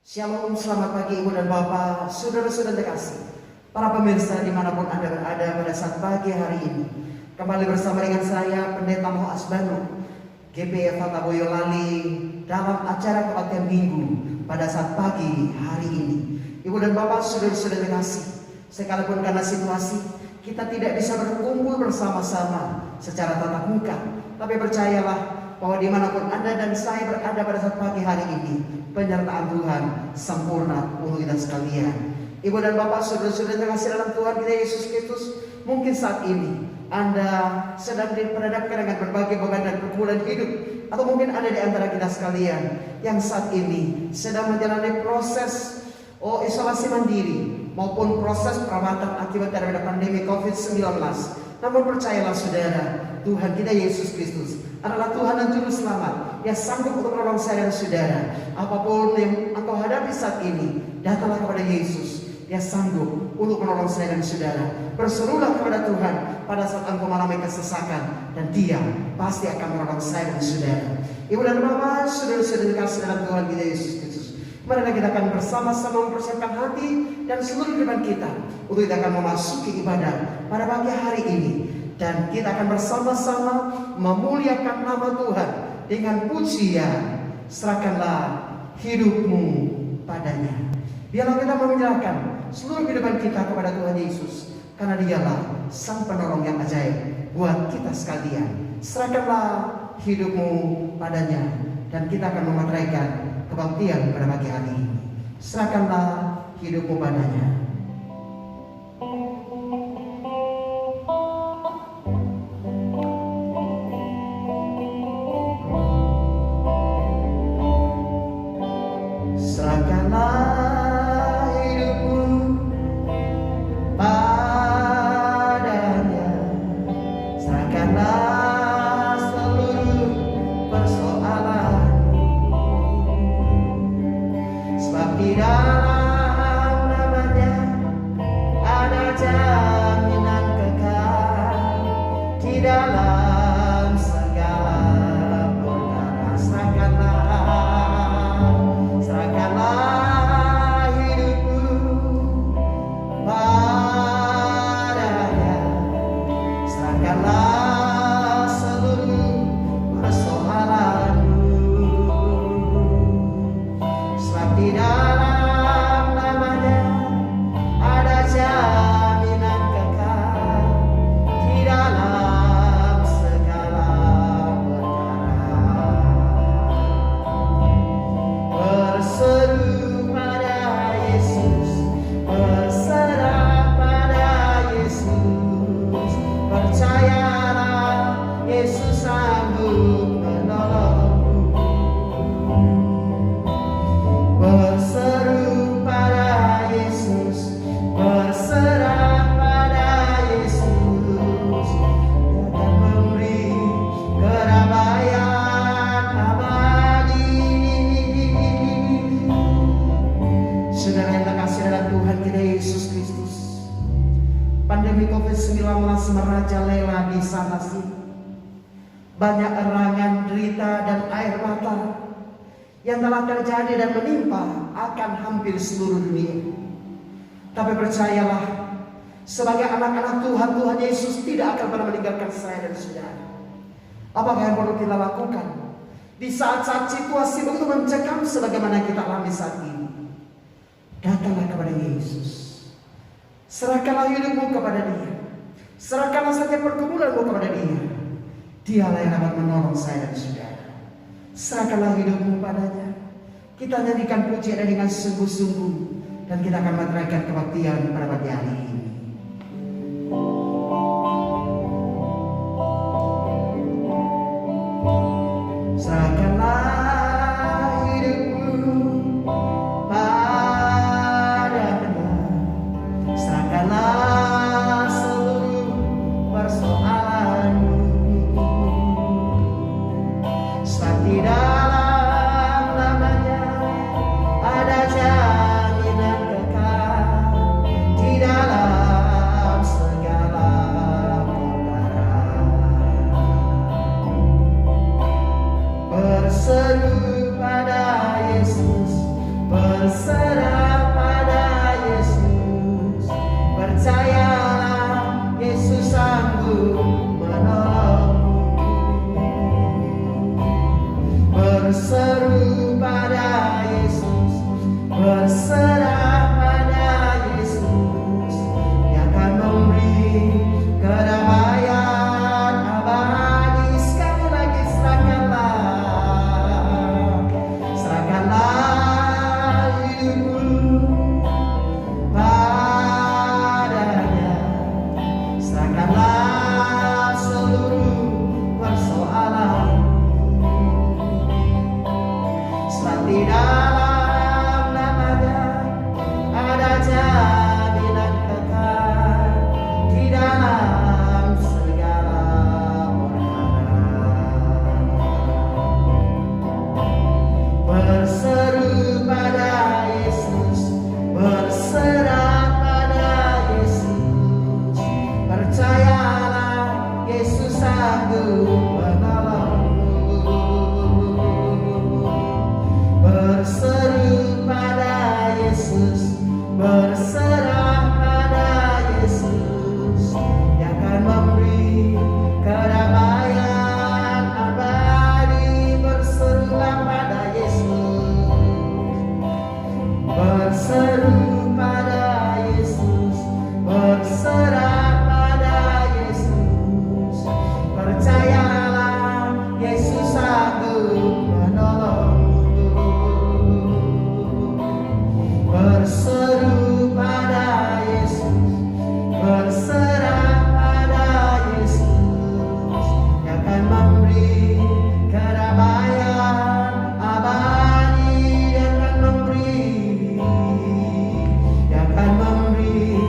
Shalom, selamat pagi Ibu dan Bapak, saudara-saudara terkasih, para pemirsa dimanapun Anda berada pada saat pagi hari ini. Kembali bersama dengan saya, Pendeta Moh Asbanu, GPF Fata Boyolali, dalam acara kebaktian Minggu pada saat pagi hari ini. Ibu dan Bapak, saudara-saudara terkasih, sekalipun karena situasi, kita tidak bisa berkumpul bersama-sama secara tatap muka, tapi percayalah bahwa dimanapun Anda dan saya berada pada saat pagi hari ini, penyertaan Tuhan sempurna untuk kita sekalian. Ibu dan Bapak, saudara-saudara terkasih dalam Tuhan kita Yesus Kristus, mungkin saat ini Anda sedang diperhadapkan dengan berbagai beban dan pergumulan hidup, atau mungkin ada di antara kita sekalian yang saat ini sedang menjalani proses isolasi mandiri maupun proses perawatan akibat dari pandemi COVID-19. Namun percayalah saudara, Tuhan kita Yesus Kristus adalah Tuhan dan Juru Selamat yang sanggup untuk menolong saya dan saudara. Apapun yang engkau hadapi saat ini, datanglah kepada Yesus. Dia sanggup untuk menolong saya dan saudara. Berserulah kepada Tuhan pada saat engkau mengalami kesesakan, dan Dia pasti akan menolong saya dan saudara. Ibu dan Bapak, saudara-saudara kasih dalam Tuhan kita Yesus Kristus, mari kita akan bersama-sama mempersiapkan hati dan seluruh kehidupan kita untuk kita akan memasuki ibadah pada pagi hari ini. Dan kita akan bersama-sama memuliakan nama Tuhan dengan pujian, serahkanlah hidupmu padanya. Biarlah kita menyerahkan seluruh kehidupan kita kepada Tuhan Yesus, karena Dialah Sang Penolong yang ajaib buat kita sekalian. Serahkanlah hidupmu padanya, dan kita akan memeteraikan kebaktian pada pagi hari ini. Serahkanlah hidupmu padanya. Pandemi COVID-19 merajalela di sana sini. Banyak erangan, derita, dan air mata yang telah terjadi dan menimpa akan hampir seluruh dunia. Tapi percayalah, sebagai anak-anak Tuhan, Tuhan Yesus tidak akan pernah meninggalkan saya dan saudara. Apakah yang perlu kita lakukan di saat-saat situasi begitu mencekam sebagaimana kita alami saat ini? Datanglah kepada Yesus. Serahkanlah hidupmu kepada Dia. Serahkanlah saja pergumulanmu kepada Dia. Dialah yang dapat menolong saya dan saudara. Serahkanlah hidupmu padanya. Kita nyanyikan pujian dengan sungguh-sungguh, dan kita akan meneraikan kebaktian pada pagi hari ini. Serahkanlah di dalam sanggup menolongmu. Berseru pada Yesus, berserah pada Yesus, yang akan memberi kedamaian abadi. Berserulah pada Yesus, berseru pada Yesus, berserah pada Yesus. Percayalah, Yesus sanggup menolongmu. Berseru pada Yesus, berserah pada Yesus, yang akan memberi kedamaian abadi. Yang akan memberi, yang akan memberi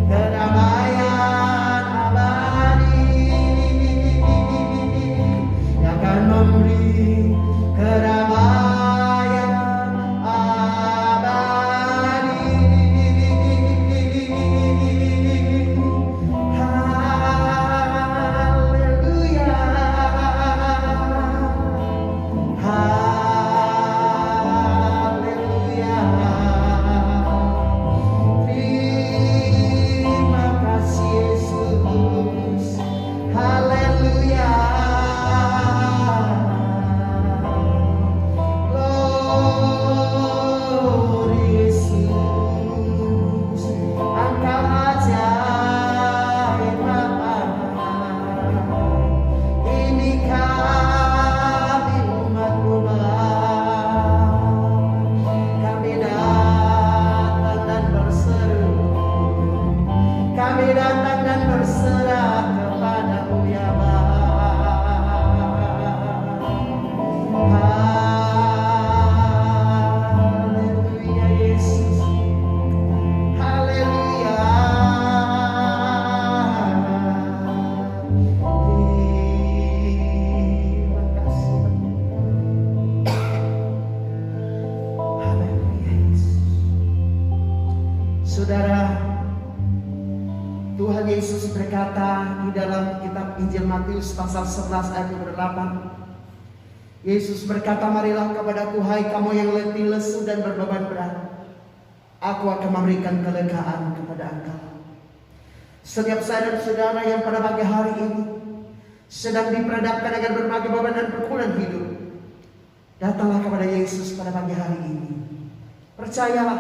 kedamaian abadi, yang akan memberi kedamaian abadi. Haleluya, haleluya. Terima kasih Yesus, haleluya. Glory Yesus, Engkau ajaib Bapa. Ini kami umat-Mu Bapa, kami datang dan berseru, kami datang dan berserah kepada-Mu ya Bapa. Haleluya Yesus, haleluya. Terima kasih. Haleluya Yesus. Saudara, Tuhan Yesus berkata di dalam kitab Injil Matius pasal 11 ayat 28. Yesus berkata, marilah kepadaku hai kamu yang letih lesu dan berbeban berat, aku akan memberikan kelegaan kepada engkau. Setiap saya dan saudara yang pada pagi hari ini sedang diperhadapkan dengan berbagai beban dan pergumulan hidup, datanglah kepada Yesus pada pagi hari ini. Percayalah,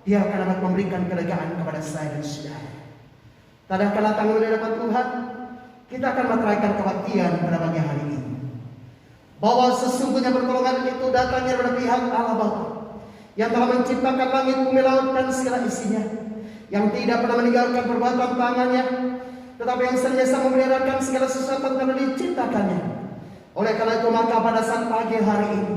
Dia akan dapat memberikan kelegaan kepada saya dan saudara. Tanda kala tangan di hadapan Tuhan, kita akan meteraikan kebaktian pada pagi hari ini, bahwa sesungguhnya pertolongan itu datangnya dari pihak Allah Bapa, yang telah menciptakan langit, bumi, laut dan segala isinya, yang tidak pernah meninggalkan perbuatan tangannya, tetapi yang senantiasa memeliharakan segala sesuatu yang telah diciptakannya. Oleh karena itu maka pada saat pagi hari ini,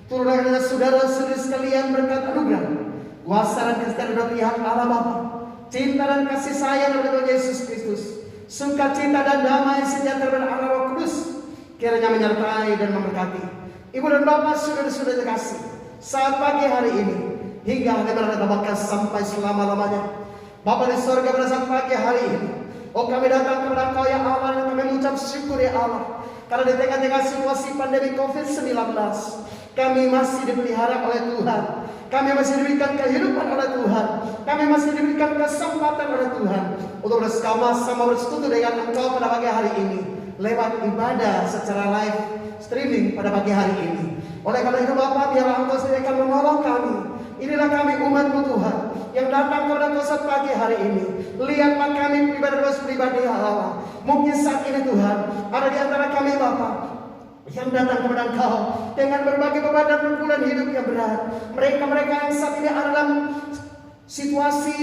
turunlah dengan saudara-saudari sekalian berkat anugerah, kuasa dan kesetaraan dari pihak Allah Bapa, cinta dan kasih sayang dari Tuhan Yesus Kristus, sukacita dan damai sejahtera dari Allah Roh Kudus kiranya menyertai dan memberkati ibu dan bapak, saudara-saudara terkasih, saat pagi hari ini hingga hari berada bahkan sampai selama-lamanya. Bapa di sorga, pada saat pagi hari ini, oh kami datang kepada Engkau ya Allah, dan kami mengucap syukur ya Allah, karena di tengah-tengah situasi pandemi COVID-19 kami masih dipelihara oleh Tuhan. Kami masih diberikan kehidupan oleh Tuhan. Kami masih diberikan kesempatan oleh Tuhan untuk bersama-sama bersekutu dengan Engkau pada pagi hari ini lewat ibadah secara live streaming pada pagi hari ini. Oleh karena itu Bapak, biarlah Engkau sendiri akan menolong kami. Inilah kami umat-Mu Tuhan yang datang kepada Engkau saat pagi hari ini. Lihatlah kami pribadi ya Allah. Mungkin saat ini Tuhan ada di antara kami Bapak yang datang kepada Engkau dengan berbagai beban dan pergumulan hidup yang berat. Mereka-mereka yang saat ini ada dalam situasi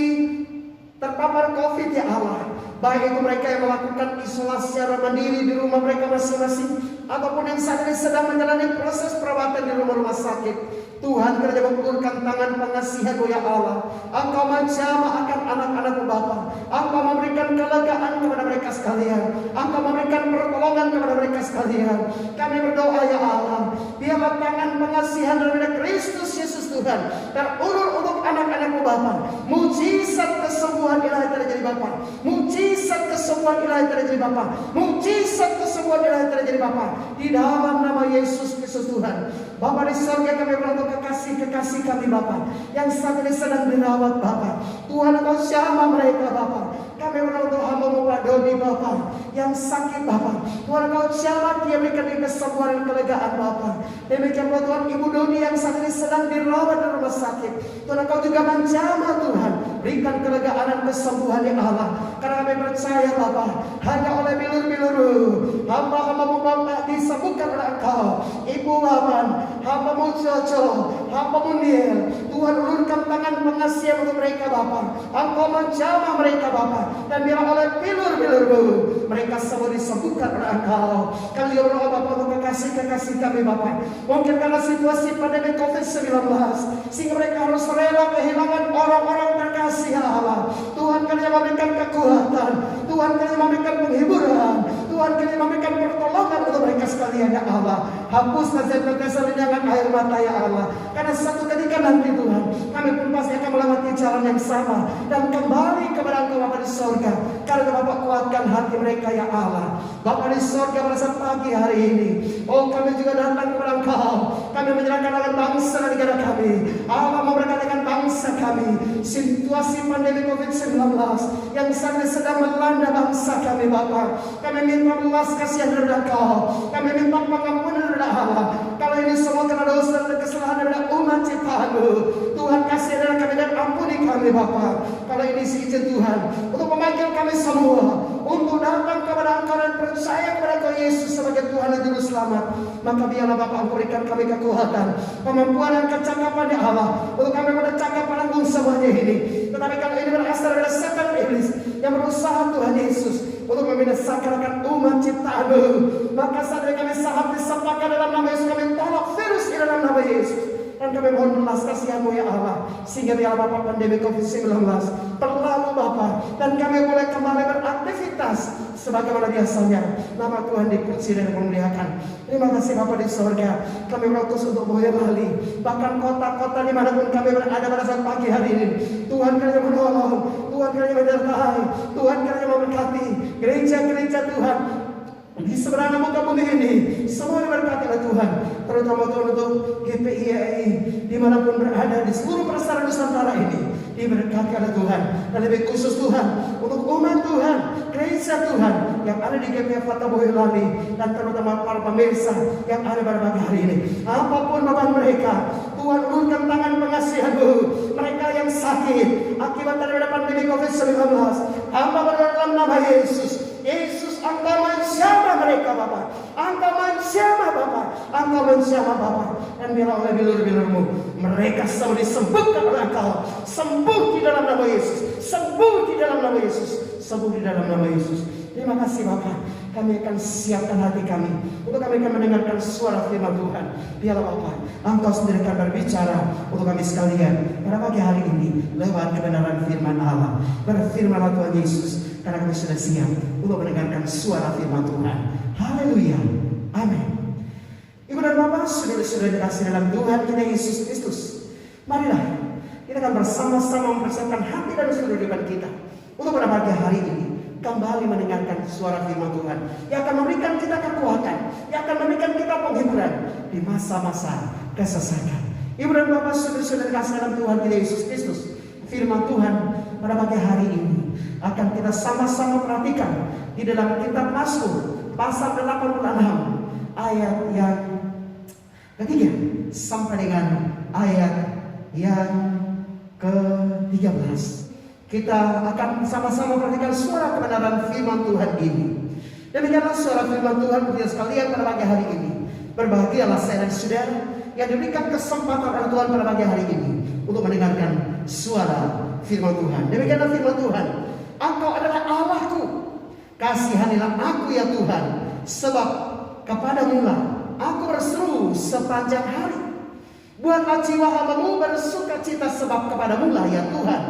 terpapar COVID ya Allah, baik itu mereka yang melakukan isolasi secara mandiri di rumah mereka masing-masing, ataupun yang saat ini sedang menjalani proses perawatan di rumah-rumah sakit. Tuhan kerja mengulurkan tangan pengasihan-Mu ya Allah. Engkau menjamah akan anak-anak-Mu Bapa. Engkau memberikan kelegaan kepada mereka sekalian. Engkau memberikan pertolongan kepada mereka sekalian. Kami berdoa ya Allah, biarlah tangan pengasihan daripada Kristus Yesus Tuhan terulur untuk anak-anakmu Bapa. Mujizat kesembuhan ilahi terjadi Bapa. Mujizat kesembuhan ilahi terjadi Bapa. Mujizat kesembuhan ilahi terjadi Bapa. Di dalam nama Yesus Kristus Tuhan. Bapa di surga, kami berdoa kekasih-kekasih kami Bapa, yang saat ini sedang dirawat Bapa. Tuhan, Engkau jamah mereka Bapa. Kami berdoa hamba-Mu Pak Dodi Bapa, yang sakit Bapa. Tuhan, Engkau jamah dia, berikan dia kesembuhan dan kelegaan Bapa. Demikian pula Tuhan, Ibu Doni yang saat ini sedang dirawat di rumah sakit. Tuhan, Engkau juga menjamah Tuhan, berikan kelegaan dan kesembuhan ya Allah. Karena kami percaya Bapa, hanya oleh bilur-biluru hamba-hamba-Mu Bapa disembuhkan oleh Engkau. Ibu Wawan, hamba-Mu Jojo, hamba-Mu Niel, Tuhan ulurkan tangan pengasihan untuk mereka Bapa. Engkau menjamah mereka Bapa, dan biar oleh bilur-bilur-Mu mereka semua disembuhkan oleh Engkau. Kami berdoa Bapa untuk kekasih-kekasih kami Bapa, mungkin karena situasi pandemi COVID-19 sehingga mereka harus rela kehilangan orang-orang terkasih ya Allah. Tuhan, kami memberikan kekuatan, Tuhan, kami memberikan penghiburan, Tuhan, kami memberikan pertolongan untuk mereka sekalian ya Allah. Hapuslah tetesan dengan air mata ya Allah, karena satu ketika nanti Tuhan, kami pun pasti akan melewati jalan yang sama dan kembali kepada Engkau Bapa di surga. Karena Bapa, kuatkan hati mereka ya Allah. Bapa di surga, pada saat pagi hari ini, oh kami juga datang kepada Engkau. Kami menyerahkan dengan bangsa dan negara kami. Allah memberkati dengan bangsa kami. Situasi pandemi COVID-19 yang saat ini sedang melanda bangsa kami Bapa, kami minta belas kasihan daripada Engkau. Kami minta pengampunan daripada Allah. Kalau ini semua karena dosa dan kesalahan daripada umat ciptaan-Mu, Tuhan, kasih daripada kami dan ampuni kami Bapa. Kalau ini izin Tuhan untuk memanggil kami semua untuk datang kepada Engkau dan percaya kepada Engkau Yesus sebagai Tuhan dan Juru Selamat, maka biarlah Bapa Engkau berikan kami kekuatan, kemampuan dan kecakapan ya Allah, untuk kami pada cakap menanggung semuanya ini. Tetapi kalau ini berasal dari setan iblis yang berusaha Tuhan Yesus untuk membinasakan umat ciptaan-Mu, maka saat ini kami sangat disepakat dalam nama Yesus, kami tolak virus di dalam nama Yesus. Dan kami mohon belas kasihan-Mu ya Allah, sehingga biar Bapa pandemi COVID-19 terlalu Bapa, dan kami boleh kembali beraktivitas sebagaimana biasanya. Nama Tuhan dipuji dan dimuliakan. Terima kasih Bapa di surga. Kami berutus untuk Boyolali, bahkan kota-kota dimanapun kami berada pada saat pagi hari ini. Tuhan kiranya menolong, Tuhan kiranya menyertai, Tuhan kiranya memberkati gereja-gereja Tuhan di seberang muka bumi ini, semua diberkati oleh Tuhan. Terutama Tuhan untuk GPIAI dimanapun berada di seluruh persaudaraan Nusantara ini, diberkati oleh Tuhan. Dan lebih khusus Tuhan untuk umat Tuhan, gereja Tuhan yang ada di GPIA Fatah Boyolali, dan terutama para pemirsa yang ada pada pagi hari ini. Apapun beban mereka, Tuhan ulurkan tangan pengasihan-Mu. Mereka yang sakit akibat daripada pandemi COVID-19, hamba berdoa dalam nama Yesus. Yesus, Engkau menjamah mereka Bapa, Engkau menjamah Bapa, Engkau menjamah Bapa. Dan biarlah oleh bilur-bilur-Mu mereka semua disembuhkan oleh Engkau. Sembuh di dalam nama Yesus, sembuh di dalam nama Yesus, sembuh di dalam nama Yesus. Terima kasih Bapa. Kami akan siapkan hati kami untuk kami akan mendengarkan suara firman Tuhan. Biarlah Bapa, Engkau sendiri akan berbicara untuk kami sekalian pada pagi hari ini lewat kebenaran firman Allah. Berfirmanlah Tuhan Yesus, karena kami sudah siap untuk mendengarkan suara firman Tuhan. Haleluya, amin. Ibu dan Bapak, saudara-saudara dikasih dalam Tuhan kita Yesus Kristus, marilah kita akan bersama-sama mempersiapkan hati dan seluruh kehidupan kita untuk pada pagi hari ini kembali mendengarkan suara firman Tuhan yang akan memberikan kita kekuatan, yang akan memberikan kita penghiburan di masa-masa kesesakan. Ibu dan Bapak, saudara-saudara dikasih dalam Tuhan kita Yesus Kristus, firman Tuhan pada pagi hari ini akan kita sama-sama perhatikan di dalam kitab Mazmur pasal 86 ayat yang ketiga sampai dengan ayat yang ke-13. Kita akan sama-sama perhatikan suara kebenaran firman Tuhan ini. Demikianlah suara firman Tuhan kita sekalian pada pagi hari ini. Berbahagialah saya dan saudara yang diberikan kesempatan oleh Tuhan pada pagi hari ini untuk mendengarkan suara firman Tuhan. Demikianlah firman Tuhan. Engkau adalah Allahku, kasihanilah aku ya Tuhan, sebab kepadamu-lah aku berseru sepanjang hari. Buatlah jiwa hamba-Mu bersukacita, sebab kepadamu-lah ya Tuhan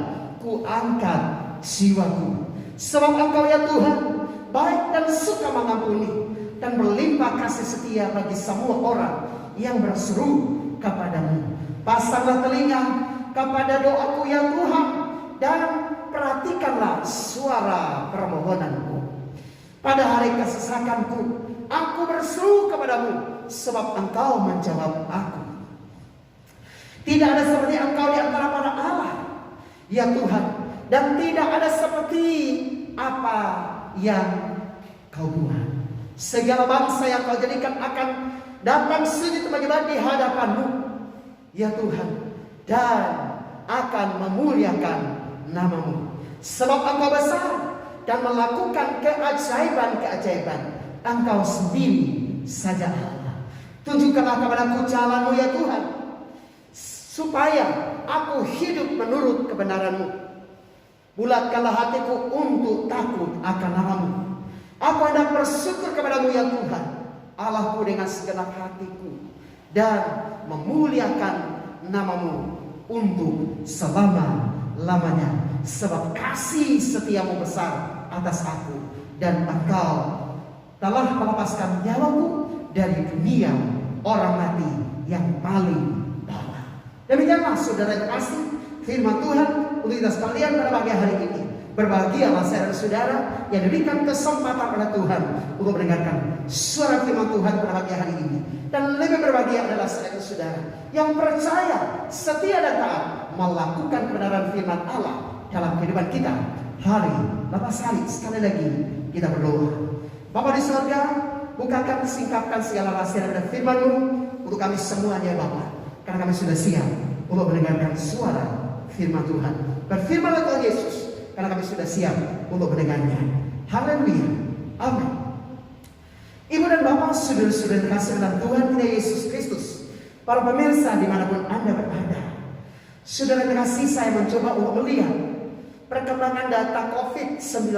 ku angkat jiwaku. Sebab Engkau ya Tuhan baik dan suka mengampuni, dan berlimpah kasih setia bagi semua orang yang berseru kepadamu. Pasanglah telinga kepada doaku ya Tuhan, dan perhatikanlah suara permohonanku. Pada hari kesesakanku, aku berseru kepadamu, sebab Engkau menjawab aku. Tidak ada seperti Engkau di antara para Allah, ya Tuhan, dan tidak ada seperti apa yang Kau buat. Segala bangsa yang Kau jadikan akan datang sujud menyembah di hadapan-Mu, ya Tuhan, dan akan memuliakan nama-Mu. Sebab Engkau besar dan melakukan keajaiban-keajaiban. Engkau sendiri saja Allah. Tunjukkanlah kepadaku jalan-Mu ya Tuhan, supaya aku hidup menurut kebenaran-Mu. Bulatkanlah hatiku untuk takut akan nama-Mu. Aku hendak bersyukur kepadamu ya Tuhan, Allahku, dengan segenap hatiku, dan memuliakan nama-Mu untuk selama-lamanya. Sebab kasih setiamu besar atas aku, dan Engkau telah melepaskan nyawaku dari dunia orang mati yang paling bawah. Demikianlah saudara kasih firman Tuhan untuk kita sekalian pada pagi hari ini. Berbahagialah saya dan saudara yang diberikan kesempatan oleh Tuhan untuk mendengarkan suara firman Tuhan pada pagi hari ini. Dan lebih berbahagia adalah saya dan saudara yang percaya, setia dan taat melakukan kebenaran firman Allah dalam kehidupan kita hari lepas hari. Sekali lagi kita berdoa. Bapa di surga, bukakan, singkapkan segala rahasia daripada firman-Mu untuk kami semuanya Bapa, karena kami sudah siap untuk mendengarkan suara firman Tuhan. Berfirmanlah Tuhan Yesus, karena kami sudah siap untuk mendengarnya. Haleluya, amin. Ibu dan Bapak, saudara-saudara kasih dalam Tuhan kita Yesus Kristus, para pemirsa dimanapun Anda berada, saudara kasih, saya mencoba untuk melihat perkembangan data COVID-19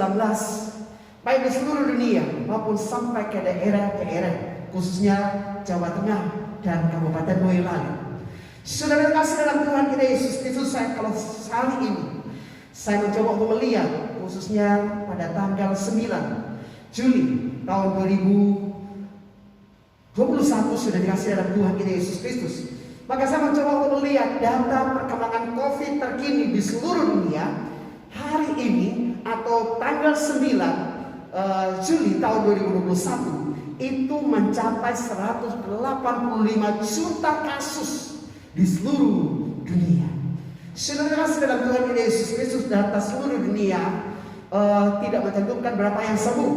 baik di seluruh dunia maupun sampai ke daerah-daerah, khususnya Jawa Tengah dan Kabupaten Boyolali. Saudara kasih dalam Tuhan kita Yesus Kristus, kalau kali ini saya mencoba untuk melihat khususnya pada tanggal 9 Juli tahun 2021, sudah dikasih dalam Tuhan kita Yesus Kristus. Maka saya mencoba untuk melihat data perkembangan COVID terkini di seluruh dunia hari ini, atau tanggal 9 Juli tahun 2021, itu mencapai 185 juta kasus di seluruh dunia. Saudara dalam Tuhan Yesus Kristus, data seluruh dunia tidak mencantumkan berapa yang sembuh,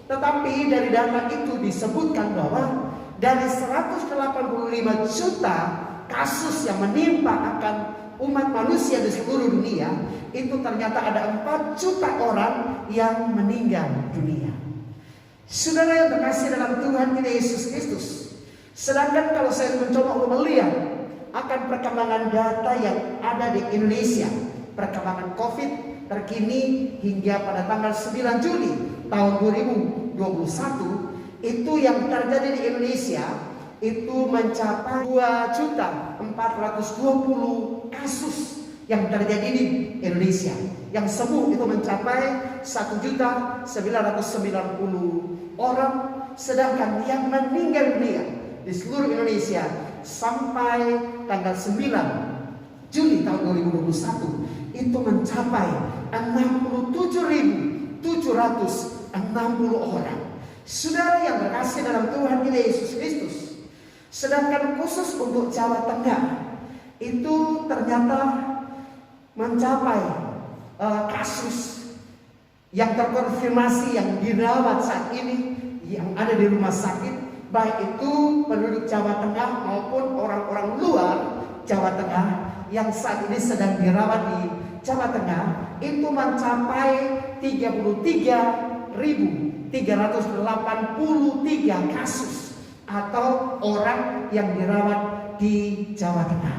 tetapi dari data itu disebutkan bahwa dari 185 juta kasus yang menimpa akan umat manusia di seluruh dunia, itu ternyata ada 4 juta orang yang meninggal dunia. Saudara yang terkasih dalam Tuhan kita Yesus Kristus, sedangkan kalau saya mencoba untuk melihat akan perkembangan data yang ada di Indonesia, perkembangan COVID terkini hingga pada tanggal 9 Juli tahun 2021, itu yang terjadi di Indonesia itu mencapai 2.420 kasus yang terjadi di Indonesia. Yang sembuh itu mencapai 1.990 orang, sedangkan yang meninggal dunia di seluruh Indonesia sampai tanggal 9 Juli tahun 2021 itu mencapai 67.760 orang. Saudara yang terkasih dalam Tuhan kita Yesus Kristus, sedangkan khusus untuk Jawa Tengah itu ternyata mencapai kasus yang terkonfirmasi yang dirawat saat ini, yang ada di rumah sakit, baik itu penduduk Jawa Tengah maupun orang-orang luar Jawa Tengah yang saat ini sedang dirawat di Jawa Tengah, itu mencapai 33.383 kasus atau orang yang dirawat di Jawa Tengah.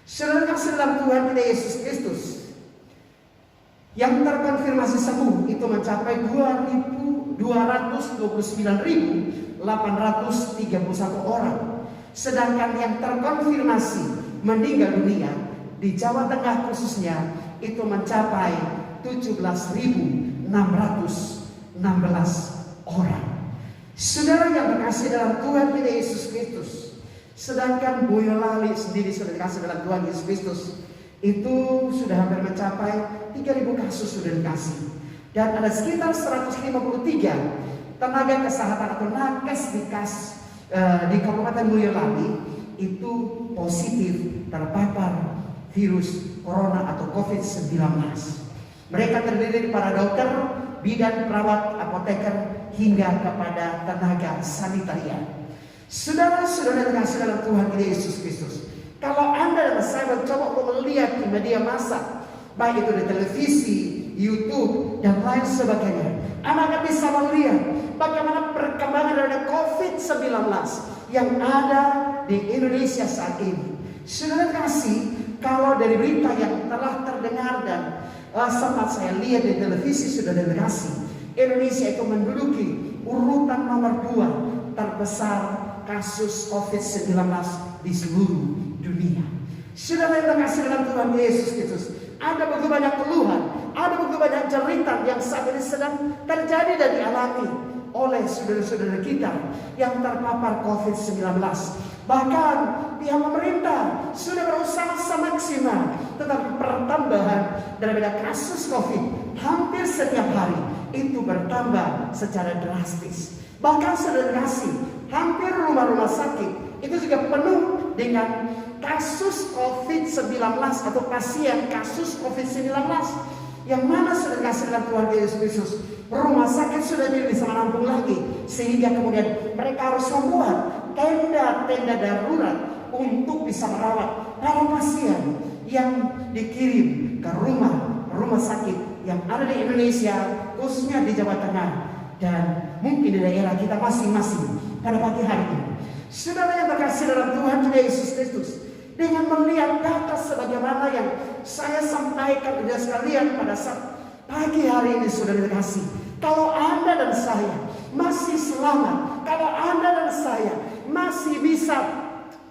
Saudara kasih dalam Tuhan kita Yesus Kristus, yang terkonfirmasi sembuh itu mencapai 229.831 orang. Sedangkan yang terkonfirmasi meninggal dunia di Jawa Tengah khususnya itu mencapai 17.616 orang. Saudara yang terkasih dalam Tuhan kita Yesus Kristus, sedangkan Boyolali sendiri sudah dikasih dalam Tuhan Yesus Kristus, Itu sudah hampir mencapai 3.000 kasus sudah dikasih. Dan ada sekitar 153 tenaga kesehatan atau nakes di Kabupaten Boyolali itu positif terpapar virus corona atau COVID-19. Mereka terdiri dari para dokter, bidan, perawat, apoteker, hingga kepada tenaga sanitaria. Saudara-saudara yang kasih dalam Tuhan Yesus Kristus, kalau Anda dan saya mencoba untuk melihat di media massa, baik itu di televisi, YouTube, dan lain sebagainya, Anda akan bisa melihat bagaimana perkembangan dari COVID-19 yang ada di Indonesia saat ini. Saudara kasih, kalau dari berita yang telah terdengar dan sempat saya lihat di televisi, saudara kasih, Indonesia itu menduduki urutan nomor 2 terbesar kasus COVID-19 di seluruh dunia. Saudara yang terkasih dalam Tuhan Yesus Kristus, ada begitu banyak keluhan, ada begitu banyak jeritan yang saat ini sedang terjadi dan dialami oleh saudara-saudara kita yang terpapar COVID-19. Bahkan pihak pemerintah sudah berusaha semaksimal, tetapi pertambahan daripada kasus COVID hampir setiap hari itu bertambah secara drastis. Bahkan saudara kasih, hampir rumah-rumah sakit itu juga penuh dengan kasus COVID-19 atau pasien kasus COVID-19. Yang mana saudara kasih dalam Tuhan Yesus Kristus, rumah sakit sudah tidak bisa menampung lagi, sehingga kemudian mereka harus membuat tenda-tenda darurat untuk bisa merawat para pasien yang dikirim ke rumah sakit yang ada di Indonesia, khususnya di Jawa Tengah dan mungkin di daerah kita masing-masing pada pagi hari ini. Saudara yang terkasih dalam Tuhan Yesus Kristus, dengan melihat data sebagaimana yang saya sampaikan kepada sekalian pada saat pagi hari ini, saudara terkasih, kalau Anda dan saya masih selamat, kalau Anda dan saya masih bisa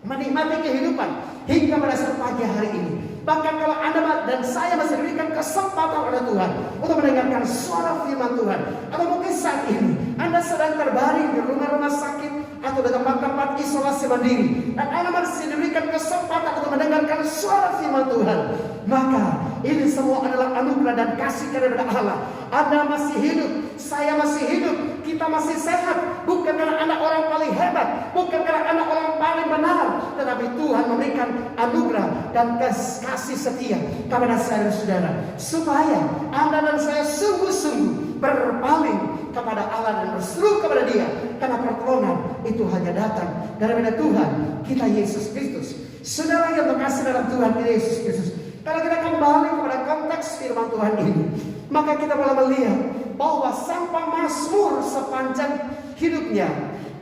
menikmati kehidupan hingga pada saat pagi hari ini, bahkan kalau Anda dan saya masih diberikan kesempatan oleh Tuhan untuk mendengarkan suara firman Tuhan, atau mungkin saat ini Anda sedang terbaring di rumah-rumah sakit atau di tempat-tempat isolasi mandiri, dan Anda masih diberikan kesempatan untuk mendengarkan suara firman Tuhan, maka ini semua adalah anugerah dan kasih daripada Allah. Anda masih hidup, saya masih hidup, kita masih sehat, bukan karena anak orang paling hebat, bukan karena anak orang paling benar, tetapi Tuhan memberikan anugerah dan kasih setia kepada saya dan saudara, supaya Anda dan saya sungguh-sungguh berpaling kepada Allah dan berseru kepada Dia, karena pertolongan itu hanya datang daripada Tuhan kita Yesus Kristus. Saudara yang terkasih dalam Tuhan Yesus Kristus, kalau kita kembali kepada konteks firman Tuhan ini, maka kita boleh melihat bahwa sang pemazmur sepanjang hidupnya,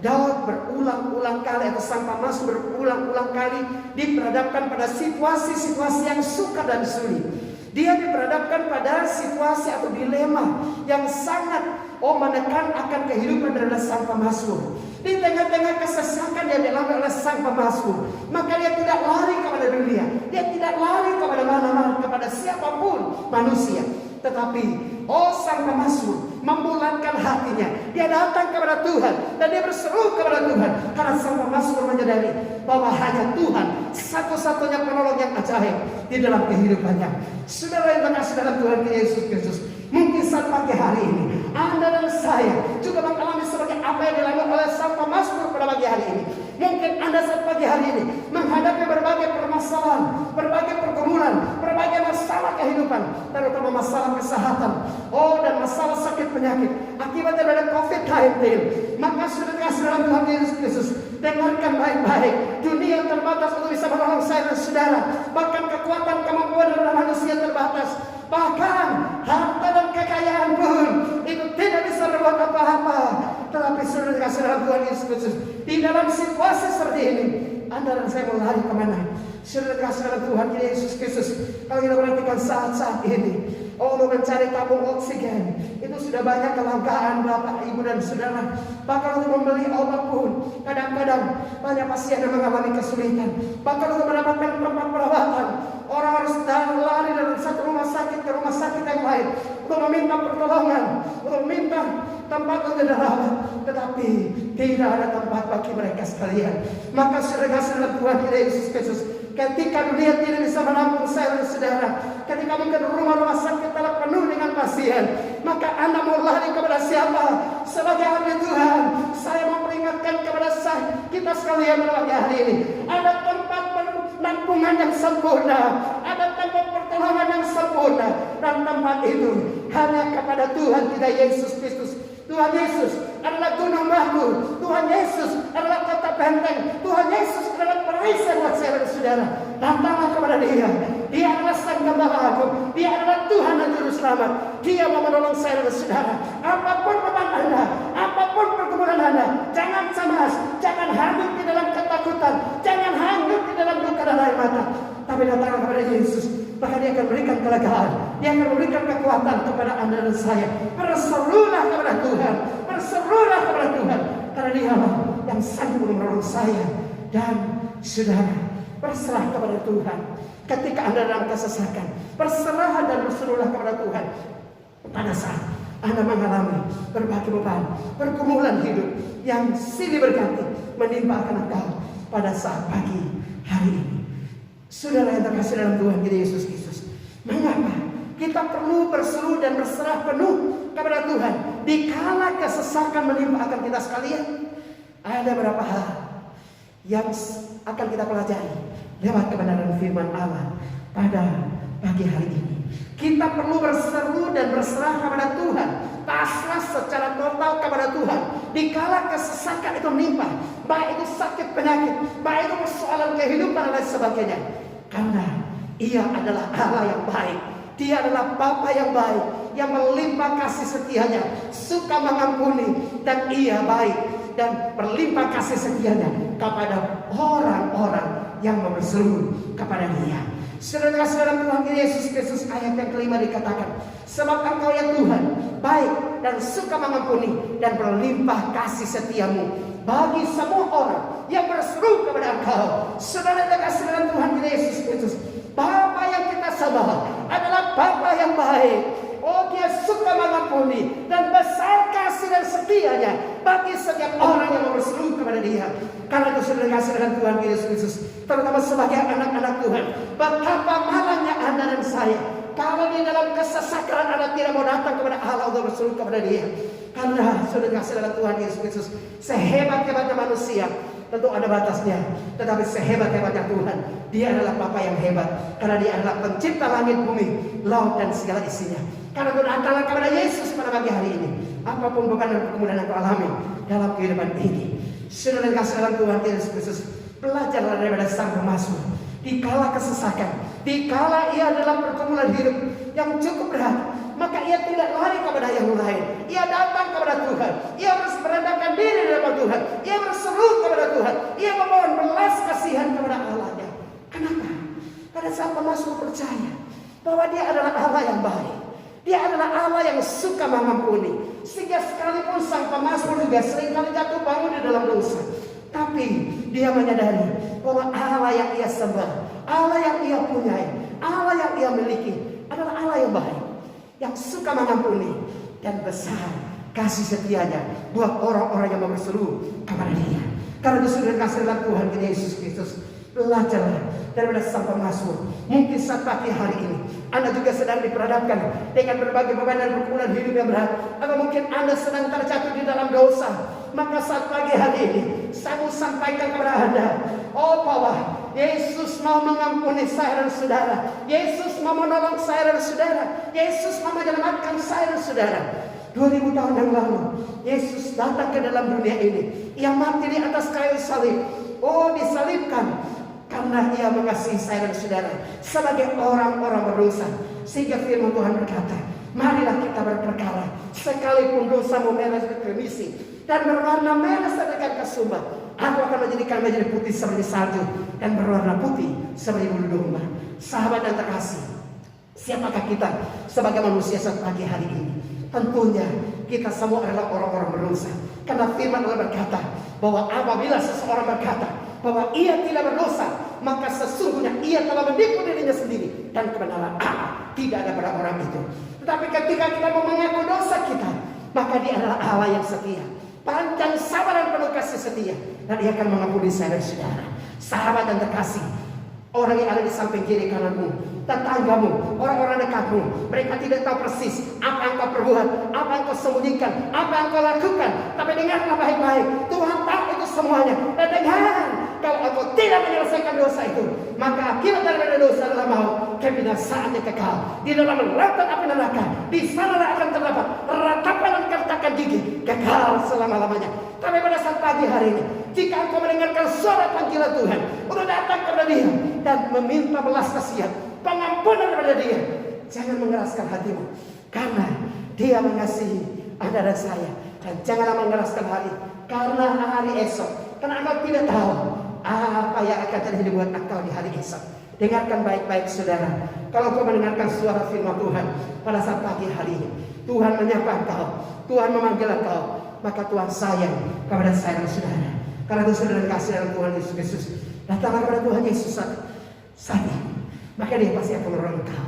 Daud berulang-ulang kali, atau sang pemazmur berulang-ulang kali diperhadapkan pada situasi-situasi yang sukar dan sulit. Dia diperhadapkan pada situasi atau dilema yang sangat menekan akan kehidupan dari sang pemazmur. Di tengah-tengah kesesakan yang dialami oleh sang pemazmur, maka dia tidak lari kepada dunia, dia tidak lari kepada mana-mana, kepada siapapun manusia, tetapi sang pemazmur membulatkan hatinya. Dia datang kepada Tuhan dan dia berseru kepada Tuhan, karena sang pemazmur menyadari bahwa hanya Tuhan satu-satunya penolong yang ajaib di dalam kehidupannya. Saudara yang terkasih dalam Tuhan Yesus Kristus, mungkin saat pagi hari ini Anda dan saya juga mengalami seperti apa yang dialami oleh sang pemazmur pada pagi hari ini. Mungkin Anda saat pagi hari ini menghadapi berbagai permasalahan, berbagai pergumulan, berbagai masalah kehidupan, terutama masalah kesehatan, dan masalah sakit penyakit akibat dari COVID-19. Maka sudah dikasih dalam Tuhan Yesus Kristus, dengarkan baik-baik. Dunia yang terbatas untuk bisa menolong saya dan saudara. Bahkan kekuatan kemampuan dalam manusia terbatas. Bahkan harta dan kekayaan pun itu tidak bisa berbuat apa-apa. Tetapi sudah dikasih dalam Tuhan Yesus Kristus, di dalam situasi seperti ini, Anda dan saya mau lari kemana? Sudah dikasih dalam Tuhan Yesus Kristus, kalau kita perhatikan saat-saat ini, untuk mencari tabung oksigen itu sudah banyak kelangkaan Bapak, Ibu dan Saudara. Bahkan untuk membeli obat pun kadang-kadang banyak pasien yang mengalami kesulitan. Bahkan untuk mendapatkan tempat perawatan, orang harus lari dari satu rumah sakit ke rumah sakit yang lain untuk meminta pertolongan, untuk meminta tempat untuk dirawat. Tetapi tidak ada tempat bagi mereka sekalian. Maka saudara-saudara Tuhan kita Yesus Kristus, ketika dunia tidak bisa menampung saya dan saudara, ketika mungkin rumah-rumah sakit telah penuh dengan pasien, maka Anda mau lari kepada siapa? Sebagai hamba Tuhan, saya mau peringatkan kepada kita sekalian pada hari ini, ada tempat penampungan yang sempurna, ada tempat pertolongan yang sempurna, dan tempat itu hanya kepada Tuhan kita Yesus Kristus. Tuhan Yesus adalah gunung batu, Tuhan Yesus adalah kota benteng, Tuhan Yesus adalah perisai buat saya dan saudara. Datanglah kepada Dia. Dia adalah Sang Gembala Agung, Dia adalah Tuhan dan Juru Selamat. Dia mau menolong saya dan saudara. Apapun beban Anda, apapun pergumulan Anda, jangan cemas, jangan hanyut di dalam ketakutan, jangan hanyut di dalam duka dan air mata. Tapi datanglah kepada Yesus, maka Dia akan berikan kelegaan, Dia akan memberikan kekuatan kepada Anda dan saya. Berserulah kepada Tuhan, berserulah kepada Tuhan, karena Dialah yang sanggup menolong saya dan saudara. Berserah kepada Tuhan. Ketika Anda dalam kesesakan, berserah dan berserulah kepada Tuhan. Pada saat Anda mengalami berbagai beban, pergumulan hidup yang silih berganti menimpa akan engkau pada saat pagi hari ini. Saudara yang terkasih dalam Tuhan kita Yesus Kristus, mengapa kita perlu berseru dan berserah penuh kepada Tuhan dikala kesesakan menimpa akan kita sekalian? Ada beberapa hal yang akan kita pelajari lewat kebenaran firman Allah pada pagi hari ini. Kita perlu berseru dan berserah kepada Tuhan, pasrah secara total kepada Tuhan dikala kesesakan itu menimpa, baik itu sakit penyakit, baik itu persoalan kehidupan dan lain sebagainya. Karena Ia adalah Allah yang baik, Dia adalah Bapa yang baik, yang melimpah kasih setianya, suka mengampuni, dan Ia baik dan berlimpah kasih setianya kepada orang-orang yang berseru kepada Dia. Saudara-saudara Tuhan Yesus Kristus, ayat yang kelima dikatakan, sebab Engkau ya Tuhan baik dan suka mengampuni dan berlimpah kasih setiamu bagi semua orang yang berseru kepada Engkau. Saudara-saudara Tuhan Yesus Kristus, Bapa yang kita sembah adalah Bapa yang baik. Oh, Dia suka mengampuni dan besar kasih dan setianya bagi setiap orang yang berseru kepada Dia. Karena itu saudara-saudara Tuhan Yesus Kristus, terutama sebagai anak-anak Tuhan, betapa malangnya Anda dan saya kalau di dalam kesesakan Anda tidak mau datang kepada Allah untuk berseru kepada Dia. Karena saudara-saudara Tuhan Yesus Kristus, sehebat-hebatnya manusia tentu ada batasnya, tetapi sehebat-hebatnya Tuhan, Dia adalah Bapa yang hebat, karena Dia adalah pencipta langit, bumi, laut dan segala isinya. Karena itu datanglah kepada Yesus pada pagi hari ini, apapun beban dan pergumulan yang kau alami dalam kehidupan ini. Saudara kasih dalam Tuhan Yesus Kristus, belajarlah daripada Sang Pemasmur. Dikala kesesakan, dikala ia dalam pergumulan hidup yang cukup berat, maka ia tidak lari kepada yang lain. Ia datang kepada Tuhan. Ia harus merendahkan diri di hadapan Tuhan. Ia berseru kepada Tuhan. Ia memohon belas kasihan kepada Allahnya. Kenapa? Pada saat Pemasmur percaya bahwa Dia adalah Allah yang baik, Dia adalah Allah yang suka mengampuni, sehingga sekalipun Sang Pemasmur juga seringkali jatuh bangun di dalam dosa, tapi dia menyadari bahwa Allah yang ia sembah, Allah yang ia punyai, Allah yang ia miliki adalah Allah yang baik, yang suka mengampuni dan besar kasih setianya buat orang-orang yang berseru kepada Dia. Karena itu sudah kasih dalam Tuhan kita Yesus Kristus, belajarlah daripada Sang Pemasmur. Mungkin saat pagi hari ini Anda juga sedang diperhadapkan dengan berbagai beban dan pergumulan hidup yang berat, atau mungkin Anda sedang terjatuh di dalam dosa. Maka saat pagi hari ini saya mau sampaikan kepada Anda, oh bahwa Yesus mau mengampuni saya dan saudara, Yesus mau menolong saya dan saudara, Yesus mau menyelamatkan saya dan saudara. 2000 tahun yang lalu Yesus datang ke dalam dunia ini. Ia mati di atas kayu salib. Oh, disalibkan karena Ia mengasihi saya dan saudara sebagai orang-orang berdosa. Sehingga firman Tuhan berkata, marilah kita berperkara, sekalipun dosamu merah seperti remisi dan berwarna merah seperti kesumbat, aku akan menjadi putih seperti salju dan berwarna putih seperti bulu domba. Sahabat dan terkasih, siapakah kita sebagai manusia saat pagi hari ini? Tentunya kita semua adalah orang-orang berdosa. Karena firman Allah berkata bahwa apabila seseorang berkata bahwa ia tidak berdosa, maka sesungguhnya ia telah menipu dirinya sendiri, dan kebenaran Allah tidak ada pada orang itu. Tetapi ketika kita mau mengaku dosa kita, maka Dia adalah Allah yang setia, panjang sabar dan penuh kasih setia, dan Dia akan mengampuni saya dan saudara. Sahabat dan terkasih, orang yang ada di samping kiri kananmu, tetanggamu, orang-orang dekatmu, mereka tidak tahu persis apa yang kau perbuat, apa yang kau sembunyikan, apa yang kau lakukan. Tapi dengarlah baik-baik, Tuhan tahu itu semuanya. Dan dengar, kalau engkau tidak menyelesaikan dosa itu, maka akibat daripada dosa adalah maut, kebinasaan yang kekal di dalam lautan api neraka. Di sana akan terdapat ratapan dan kertakan gigi, kekal selama-lamanya. Tapi pada saat pagi hari ini, jika engkau mendengarkan suara panggilan Tuhan untuk datang kepada Dia dan meminta belas kasihan, pengampunan kepada Dia, jangan mengeraskan hatimu, karena Dia mengasihi Anda dan saya. Dan janganlah mengeraskan hati karena hari esok, karena engkau tidak tahu apa yang akan terjadi buat engkau di hari esok. Dengarkan baik-baik saudara, kalau kau mendengarkan suara firman Tuhan pada saat pagi hari ini, Tuhan menyapa engkau, Tuhan memanggil engkau, maka Tuhan sayang kepada saya dan saudara. Karena itu saudara kasih dalam Tuhan Yesus Kristus, datanglah kepada Tuhan Yesus saja, maka Dia pasti akan menolong engkau.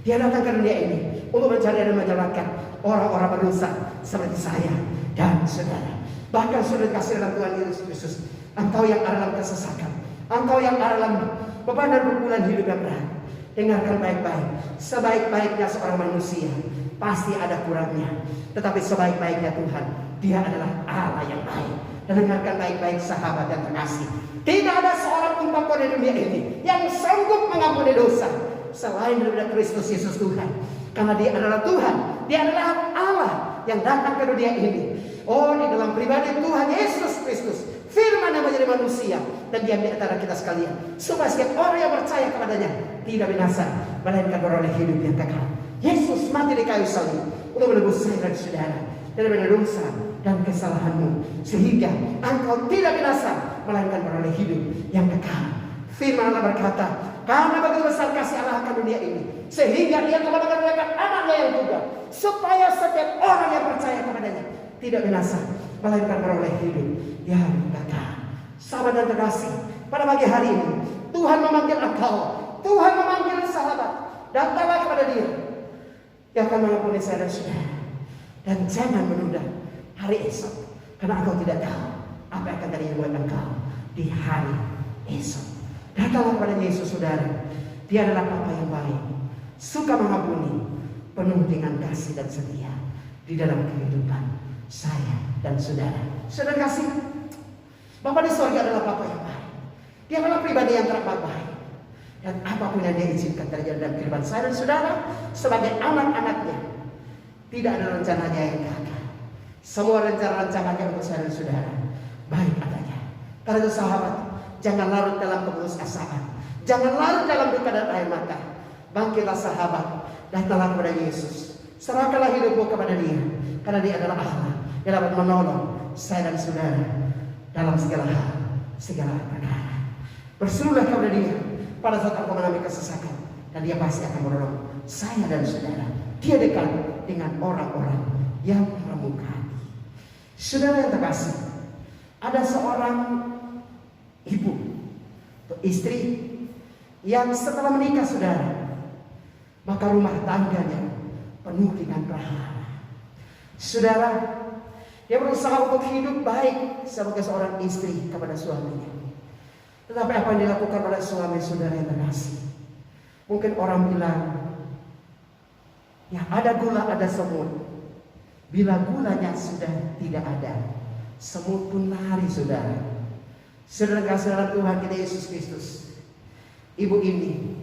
Dia datang ke dunia ini untuk mencari dan menyelamatkan orang-orang berdosa seperti saya dan saudara. Bahkan saudara kasih dalam Tuhan Yesus Kristus, engkau yang ada dalam kesesakan, engkau yang ada dalam beban dan pergumulan hidup yang berat, dengarkan baik-baik. Sebaik-baiknya seorang manusia pasti ada kurangnya, tetapi sebaik-baiknya Tuhan, Dia adalah Allah yang baik. Dan dengarkan baik-baik sahabat dan terkasih, tidak ada seorang pun bangsa di dunia ini yang sanggup mengampuni dosa selain daripada Kristus Yesus Tuhan. Karena Dia adalah Tuhan, Dia adalah Allah yang datang ke dunia ini. Oh, di dalam pribadi Tuhan Yesus Kristus, firman yang menjadi manusia dan diam di antara kita sekalian, supaya setiap orang yang percaya kepadanya tidak binasa, melainkan beroleh hidup yang kekal. Yesus mati di kayu salib untuk menebus saya dan saudara daripada dosa dan kesalahanmu, sehingga engkau tidak binasa, melainkan beroleh hidup yang kekal. Firman Allah berkata, karena begitu besar kasih Allah akan dunia ini, sehingga Dia telah mengaruniakan anaknya yang tunggal, supaya setiap orang yang percaya kepadanya tidak binasa, melainkan beroleh hidup yang kekal. Sahabat dan terkasih, pada pagi hari ini Tuhan memanggil engkau, Tuhan memanggil sahabat, datanglah kepada Dia. Dia akan mengampuni saya dan saudara. Dan jangan menunda hari esok, karena engkau tidak tahu apa yang akan terjadi buat engkau di hari esok. Datanglah kepada Yesus saudara. Dia adalah Bapa yang baik, suka mengampuni, penuh dengan kasih dan setia di dalam kehidupan saya dan saudara. Saudara kasih, Bapa di sorga adalah Bapa yang baik. Dia adalah pribadi yang teramat baik. Dan apapun yang Dia izinkan terjadi dalam kehidupan saya dan saudara sebagai anak-anaknya, tidak ada rencananya yang gagal. Semua rencana-rencananya untuk saya dan saudara baik adanya. Karena itu sahabat, jangan larut dalam keputusasaan, jangan larut dalam duka dan air mata. Bangkitlah sahabat, datanglah kepada Yesus, serahkanlah hidupmu kepada Dia, karena Dia adalah Allah yang dapat menolong saya dan saudara dalam segala hal, segala perkara. Berserulah kepada Dia pada saat engkau mengalami kesesakan, dan Dia pasti akan menolong saya dan saudara. Dia dekat dengan orang-orang yang remuk hati. Saudara yang terkasih, ada seorang ibu atau istri yang setelah menikah saudara, maka rumah tangganya penuh dengan prahara. Saudara, dia berusaha untuk hidup baik sebagai seorang istri kepada suaminya. Tetapi apa yang dilakukan oleh suami saudara yang terkasih, mungkin orang bilang, ya ada gula ada semut. Bila gulanya sudah tidak ada, semut pun lari saudara. Saudara kasih dalam Tuhan kita Yesus Kristus, ibu ini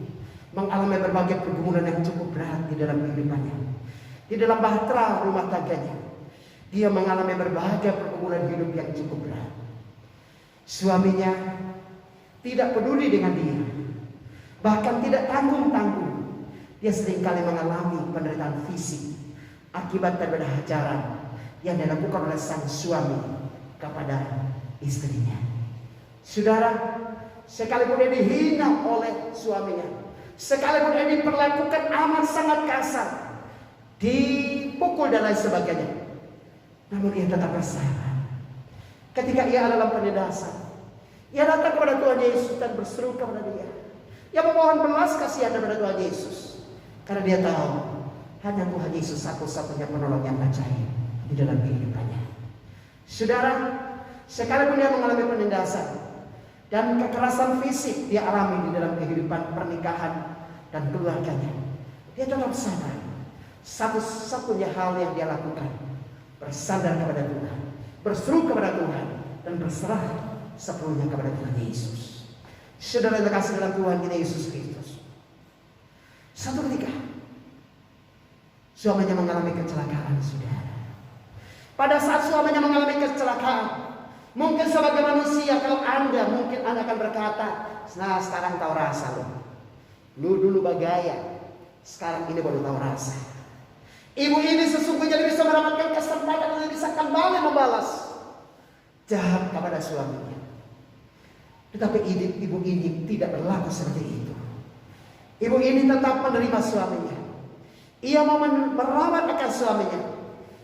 mengalami berbagai pergumulan yang cukup berat di dalam kehidupannya. Di dalam bahtera rumah tangganya, dia mengalami berbagai pergumulan hidup yang cukup berat. Suaminya tidak peduli dengan dia, bahkan tidak tanggung-tanggung. Dia seringkali mengalami penderitaan fisik akibat daripada hajaran yang dilakukan oleh sang suami kepada istrinya. Saudara, sekalipun dia dihina oleh suaminya, sekalipun dia diperlakukan amat sangat kasar, dipukul dan lain sebagainya, namun ia tetap bersabar. Ketika ia dalam penindasan, ia datang kepada Tuhan Yesus dan berseru kepada Dia. Ia memohon belas kasihan kepada Tuhan Yesus, karena dia tahu hanya Tuhan Yesus satu-satunya penolong yang ajaib di dalam kehidupannya. Saudara, Sekalipun dia mengalami penindasan dan kekerasan fisik dia alami di dalam kehidupan pernikahan dan keluarganya, dia tetap sadar satu-satunya hal yang dia lakukan bersandar kepada Tuhan, berseru kepada Tuhan, dan berserah sepenuhnya kepada Tuhan Yesus. Saudara yang terkasih dalam Tuhan kita Yesus Kristus, satu ketika suaminya mengalami kecelakaan, saudara. Pada saat suaminya mengalami kecelakaan, mungkin sebagai manusia, kalau Anda akan berkata, nah sekarang tahu rasa loh. Lu dulu bagaya, sekarang ini baru tahu rasa. Ibu ini sesungguhnya bisa mendapatkan kesempatan untuk bisa kembali membalas jahat kepada suaminya. Tetapi ibu ini tidak berlaku seperti itu. Ibu ini tetap menerima suaminya. Ia mau merawat akan suaminya,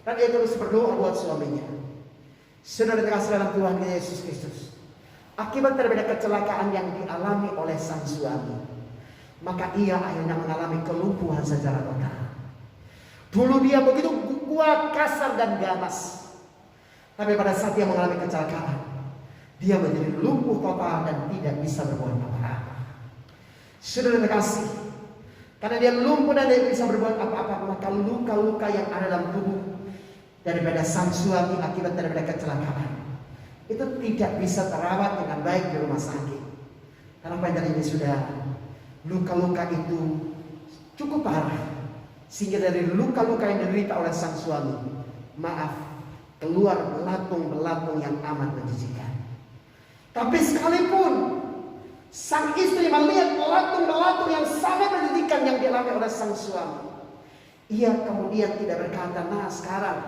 dan ia terus berdoa buat suaminya. Saudara terkasih dalam Tuhan Yesus Kristus, akibat daripada kecelakaan yang dialami oleh sang suami, maka ia akhirnya mengalami kelumpuhan secara total. Dulu dia begitu kuat, kasar, dan ganas. Tapi pada saat dia mengalami kecelakaan, dia menjadi lumpuh total dan tidak bisa berbuat apa-apa. Saudara terkasih, karena dia lumpuh dan tidak bisa berbuat apa-apa, maka luka-luka yang ada dalam tubuh daripada sang suami akibat daripada kecelakaan itu tidak bisa terawat dengan baik di rumah sakit. Karena panjang ini sudah luka-luka itu cukup parah, sehingga dari luka-luka yang diderita oleh sang suami, keluar belatung-belatung yang amat menjijikan. Tapi sekalipun sang istri melihat belatung-belatung yang sangat menjijikan yang dialami oleh sang suami, ia kemudian tidak berkata, nah sekarang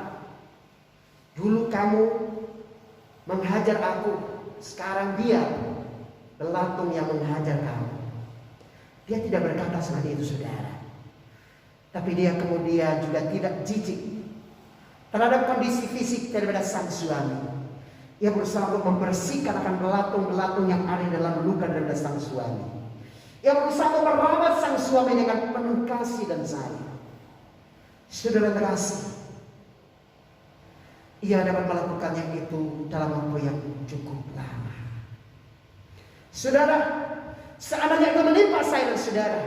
dulu kamu menghajar aku, sekarang dia belatung yang menghajar kamu. Dia tidak berkata seperti itu, saudara. Tapi dia kemudian juga tidak jijik terhadap kondisi fisik daripada sang suami. Ia berusaha untuk membersihkan akan belatung-belatung yang ada dalam luka daripada sang suami. Ia berusaha untuk merawat sang suami dengan penuh kasih dan sayang. Saudara terkasih, ia dapat melakukannya itu dalam waktu yang cukup lama. Saudara, seandainya itu menimpa saya dan saudara,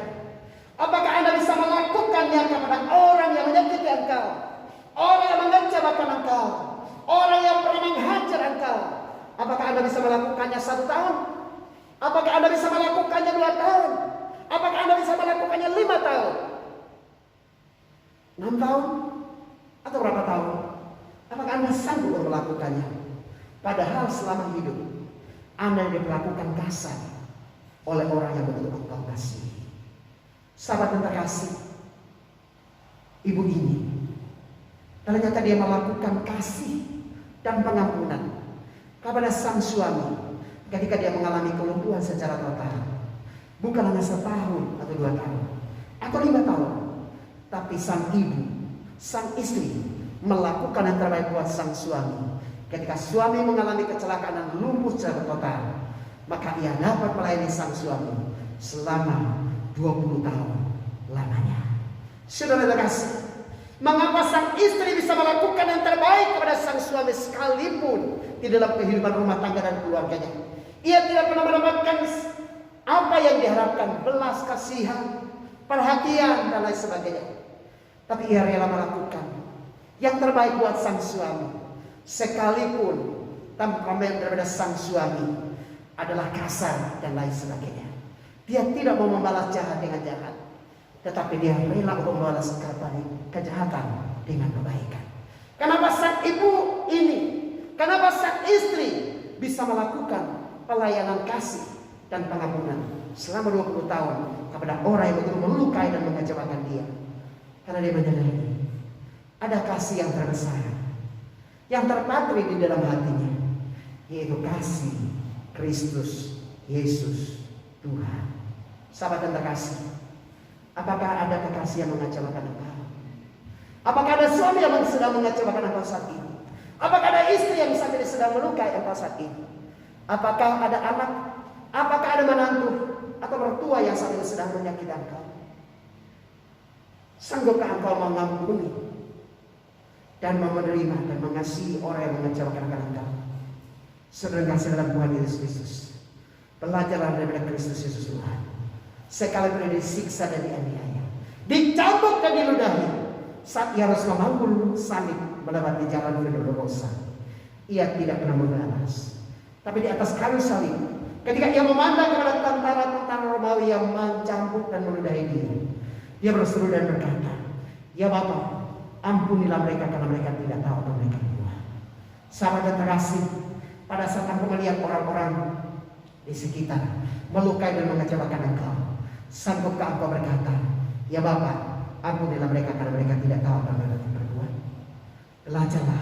apakah Anda bisa melakukannya kepada orang yang menyakiti engkau, orang yang mengecewakan engkau, orang yang pernah menghajar engkau? Apakah Anda bisa melakukannya 1 tahun? Apakah Anda bisa melakukannya 2 tahun? Apakah Anda bisa melakukannya 5 tahun? 6 tahun? Atau berapa tahun? Apakah Anda sanggup melakukannya? Padahal selama hidup Anda diperlakukan kasar oleh orang yang betul engkau kasih. Sahabat yang terkasih, ibu ini ternyata dia melakukan kasih dan pengampunan kepada sang suami ketika dia mengalami kelumpuhan secara total. Bukan hanya 1 tahun atau 2 tahun atau 5 tahun, tapi sang ibu, sang istri melakukan yang terbaik buat sang suami. Ketika suami mengalami kecelakaan dan lumpuh secara total, maka ia dapat melayani sang suami selama 20 tahun lamanya. Saudara terkasih, mengapa sang istri bisa melakukan yang terbaik kepada sang suami sekalipun di dalam kehidupan rumah tangga dan keluarganya? Ia tidak pernah mendapatkan apa yang diharapkan, belas kasihan, perhatian, dan lain sebagainya. Tapi ia rela melakukan yang terbaik buat sang suami, sekalipun temperament daripada sang suami adalah kasar dan lain sebagainya. Dia tidak mau membalas jahat dengan jahat, tetapi dia rela untuk membalas kejahatan dengan kebaikan. Kenapa sang ibu ini, kenapa sang istri bisa melakukan pelayanan kasih dan pengampunan selama 20 tahun kepada orang yang betul melukai dan mengecewakan dia? Karena dia menyadari ada kasih yang terbesar, yang terpatri di dalam hatinya, yaitu kasih Kristus Yesus Tuhan. Sahabat yang terkasih, apakah ada kekasih yang mengecewakan engkau? Apakah ada suami yang sedang mengecewakan engkau saat ini? Apakah ada istri yang saat ini sedang melukai engkau saat ini? Apakah ada anak? Apakah ada menantu atau mertua yang saat ini sedang menyakiti engkau? Sanggupkah engkau mengampuni dan menerima dan mengasihi orang yang mengecewakan engkau? Saudara kasih dalam Tuhan Yesus Kristus, belajarlah daripada Kristus Yesus Tuhan. Sekalipun disiksa dan dianiaya, dicambuk dan diludahi, saat ia harus memangkul salib melewati jalan Dolorosa, ia tidak pernah membalas. Tapi di atas kayu salib, ketika ia memandang kepada tentara-tentara Romawi yang mencambuk dan meludahi dia berseru dan berkata, "Ya Bapa, ampunilah mereka karena mereka tidak tahu apa mereka buat." Sahabat dan terkasih, pada saat engkau melihat orang-orang di sekitar melukai dan mengecewakan engkau, sanggupkah engkau berkata, "Ya Bapa, ampunilah mereka karena mereka tidak tahu apa mereka berbuat"? Belajarlah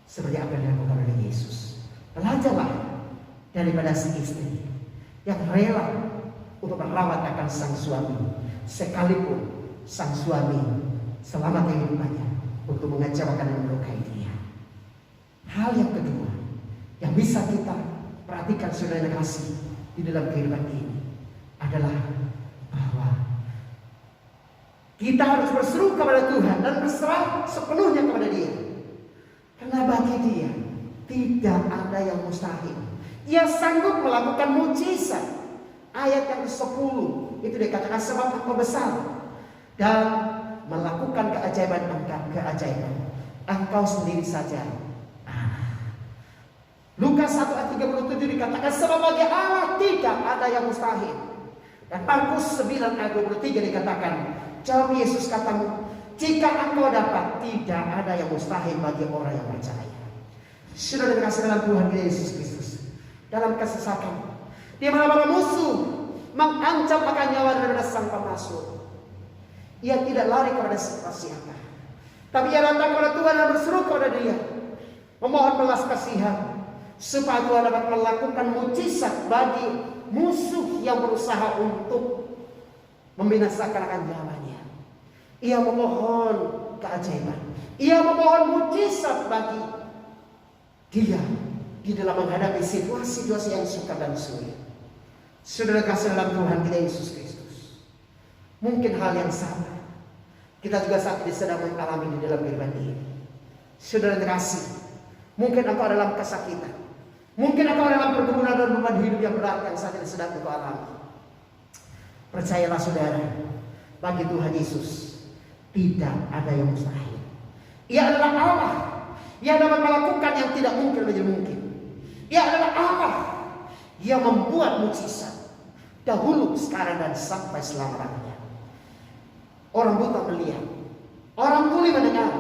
seperti apa yang dilakukan oleh Yesus. Belajarlah daripada si istri yang rela untuk merawat akan sang suami, sekalipun sang suami selama kehidupannya untuk mengecewakan dan melukai dia. Hal yang kedua yang bisa kita perhatikan, saudara yang kasih, di dalam kehidupan ini adalah bahwa kita harus berseru kepada Tuhan dan berserah sepenuhnya kepada Dia. Karena bagi Dia tidak ada yang mustahil. Ia sanggup melakukan mukjizat. Ayat yang ke-10 itu dikatakan, sebab Engkau besar dan melakukan keajaiban Engkau sendiri saja. Lukas 1 ayat 37 dikatakan, sebab bagi Allah tidak ada yang mustahil. Dan Markus 9 ayat 23 dikatakan, jawab Yesus katamu, jika engkau dapat, tidak ada yang mustahil bagi orang yang percaya. Sudah dikasih dalam Tuhan Yesus Kristus, dalam kesesakan, di mana-mana musuh mengancam akan nyawa daripada sang pemasuk, ia tidak lari kepada siapa, tapi ia datang kepada Tuhan dan berseru kepada Dia, memohon belas kasihan, supaya Tuhan dapat melakukan mukjizat bagi musuh yang berusaha untuk membinasakan akan nyawanya. Ia memohon keajaiban, ia memohon mukjizat bagi dia di dalam menghadapi situasi-situasi yang sukar dan sulit. Saudara kasih dalam Tuhan kita Yesus Kristus, mungkin hal yang sama kita juga saat ini sedang mengalami di dalam kehidupan ini. Saudara kasih, mungkin engkau dalam kesakitan, mungkin engkau dalam pergumulan dan beban hidup yang berat yang saat ini sedang engkau alami. Percayalah saudara, bagi Tuhan Yesus tidak ada yang mustahil. Ia adalah Allah yang dapat melakukan yang tidak mungkin menjadi mungkin. Ia adalah Allah yang membuat mukjizat dahulu, sekarang, dan sampai selama-lamanya. Orang buta melihat, orang tuli mendengar,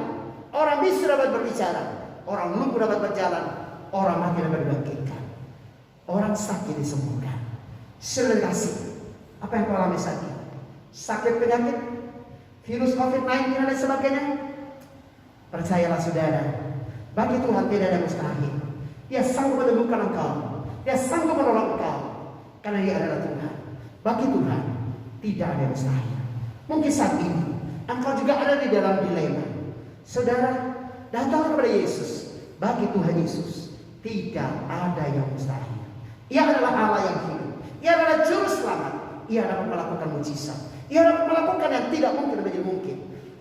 orang bisu dapat berbicara, orang lumpuh dapat berjalan, orang mati dapat dibangkitkan, orang sakit disembuhkan. Saudara kasih, apa yang kau alami saat ini? Sakit penyakit, virus COVID-19 dan sebagainya. Percayalah saudara, bagi Tuhan tidak ada mustahil. Dia sanggup menemukan engkau, Dia sanggup menolong engkau, karena Dia adalah Tuhan. Bagi Tuhan tidak ada yang mustahil. Mungkin saat ini engkau juga ada di dalam dilema. Saudara, datang kepada Yesus. Bagi Tuhan Yesus tidak ada yang mustahil. Ia adalah Allah yang hidup, Ia adalah juru selamat. Ia dapat melakukan mukjizat, Ia dapat melakukan yang tidak mungkin menjadi mungkin.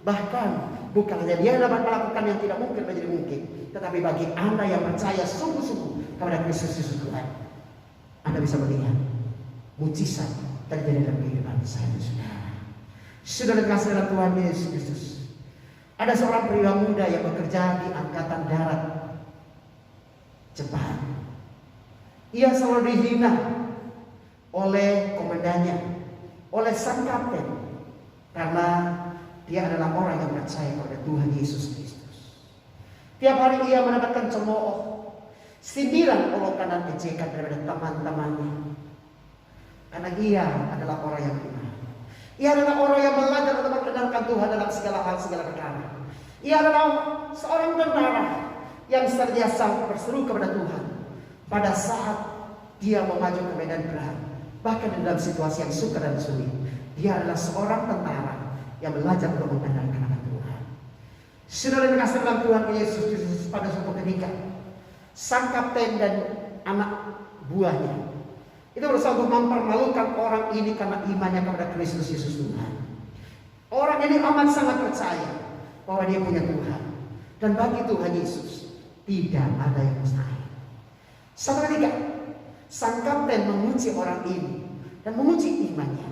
Bahkan bukan hanya Dia dapat melakukan yang tidak mungkin menjadi mungkin, tetapi bagi Anda yang percaya sungguh-sungguh kepada Kristus Yesus Tuhan, Anda bisa melihat mukjizat terjadi dalam kehidupan saya dan saudara. Saudara kasih dalam Tuhan Yesus Kristus, ada seorang pria muda yang bekerja di Angkatan Darat Jepang. Ia selalu dihina oleh komandannya, oleh sang kapten, karena dia adalah orang yang percaya kepada Tuhan Yesus Kristus. Tiap hari ia mendapatkan cemooh, sindiran, olokan, dan ejekan daripada teman-temannya, karena ia adalah orang yang benar. Ia adalah orang yang belajar untuk mengenalkan Tuhan dalam segala hal, segala perkara. Ia adalah seorang tentara yang senantiasa berseru kepada Tuhan pada saat dia memaju ke medan perang, bahkan dalam situasi yang sukar dan sulit. Dia adalah seorang tentara yang belajar untuk mengandalkan akan Tuhan. Saudara yang dikasihi dalam Tuhan Yesus Kristus, pada suatu ketika sang kapten dan anak buahnya itu berusaha untuk mempermalukan orang ini karena imannya kepada Kristus Yesus Tuhan. Orang ini amat sangat percaya bahwa dia punya Tuhan, dan bagi Tuhan Yesus tidak ada yang mustahil. Satu ketika sang kapten menguji orang ini dan menguji imannya.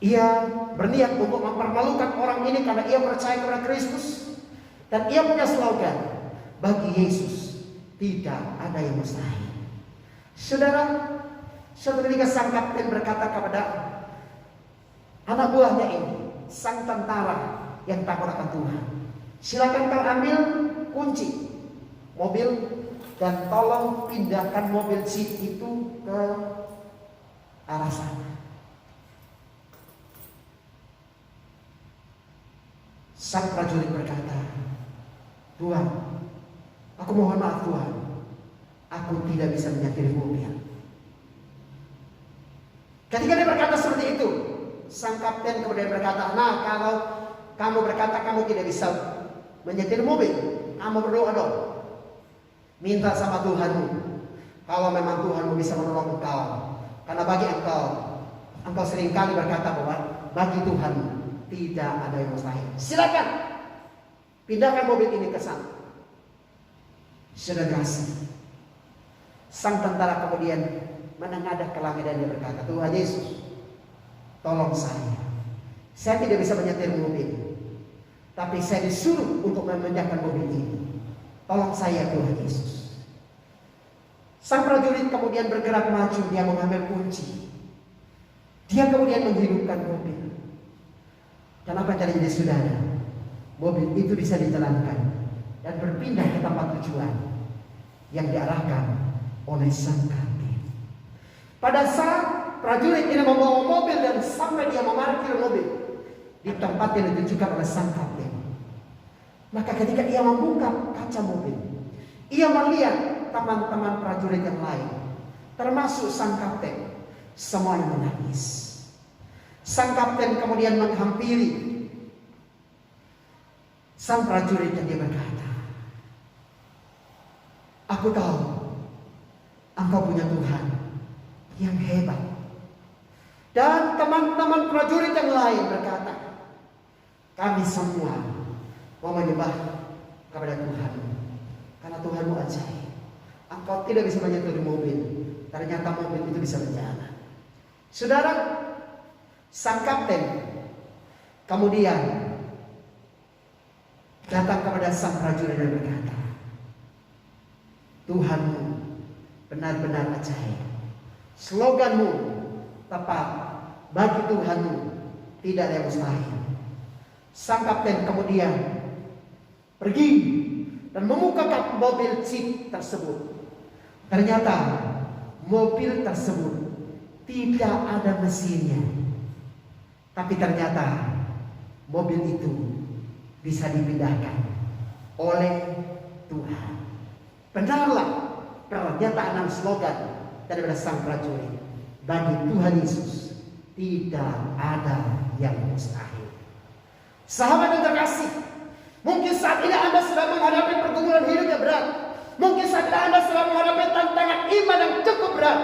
Ia berniat untuk mempermalukan orang ini karena ia percaya kepada Kristus. Dan ia punya slogan, bagi Yesus tidak ada yang mustahil. Saudara, suatu ketika sang kapten berkata kepada anak buahnya ini, sang tentara yang takut akan Tuhan, silakan kau ambil kunci mobil dan tolong pindahkan mobil jeep itu ke arah sana. Sang prajurit berkata, Tuhan, aku mohon maaf Tuhan, aku tidak bisa menyetir mobil. Ketika dia berkata seperti itu, sang kapten kemudian berkata, nah kalau kamu berkata kamu tidak bisa menyetir mobil, kamu berdoa dong. Minta sama Tuhanmu. Kalau memang Tuhanmu bisa menolong engkau. Karena bagi engkau seringkali berkata bahwa bagi Tuhanmu tidak ada yang mustahil. Silakan pindahkan mobil ini ke sana. Sudah kasih. Sang tentara kemudian menengadah ke langit dan dia berkata, Tuhan Yesus, tolong saya. Saya tidak bisa menyetir mobil, tapi saya disuruh untuk memindahkan mobil ini. Tolong saya Tuhan Yesus. Sang prajurit kemudian bergerak maju, dia mengambil kunci. Dia kemudian menghidupkan mobil. Dan apa yang terjadi saudara? Mobil itu bisa dijalankan dan berpindah ke tempat tujuan yang diarahkan oleh sang kapten. Pada saat prajurit ini membawa mobil dan sampai dia memarkir mobil di tempat yang ditujukan oleh sang kapten, maka ketika ia membuka kaca mobil, ia melihat teman-teman prajurit yang lain, termasuk sang kapten, semuanya menangis. Sang kapten kemudian menghampiri sang prajurit dan dia berkata, aku tahu engkau punya Tuhan yang hebat. Dan teman-teman prajurit yang lain berkata, kami semua mau menyembah kepada Tuhan karena Tuhanmu ajaib. Engkau tidak bisa menyetir mobil, ternyata mobil itu bisa berjalan. Saudara, sang kapten kemudian datang kepada sang prajurit dan berkata, Tuhanmu benar-benar ajaib. Sloganmu tepat, bagi Tuhanmu tidak ada yang mustahil. Sang kapten kemudian pergi dan membuka kap mobil jeep tersebut. Ternyata mobil tersebut tidak ada mesinnya, tapi ternyata mobil itu bisa dipindahkan oleh Tuhan. Benarlah pernyataan dan slogan daripada sang prajurit, bagi Tuhan Yesus tidak ada yang mustahil. Sahabat yang terkasih, mungkin saat ini Anda sedang menghadapi pergumulan hidup yang berat. Mungkin saat ini Anda sedang menghadapi tantangan iman yang cukup berat.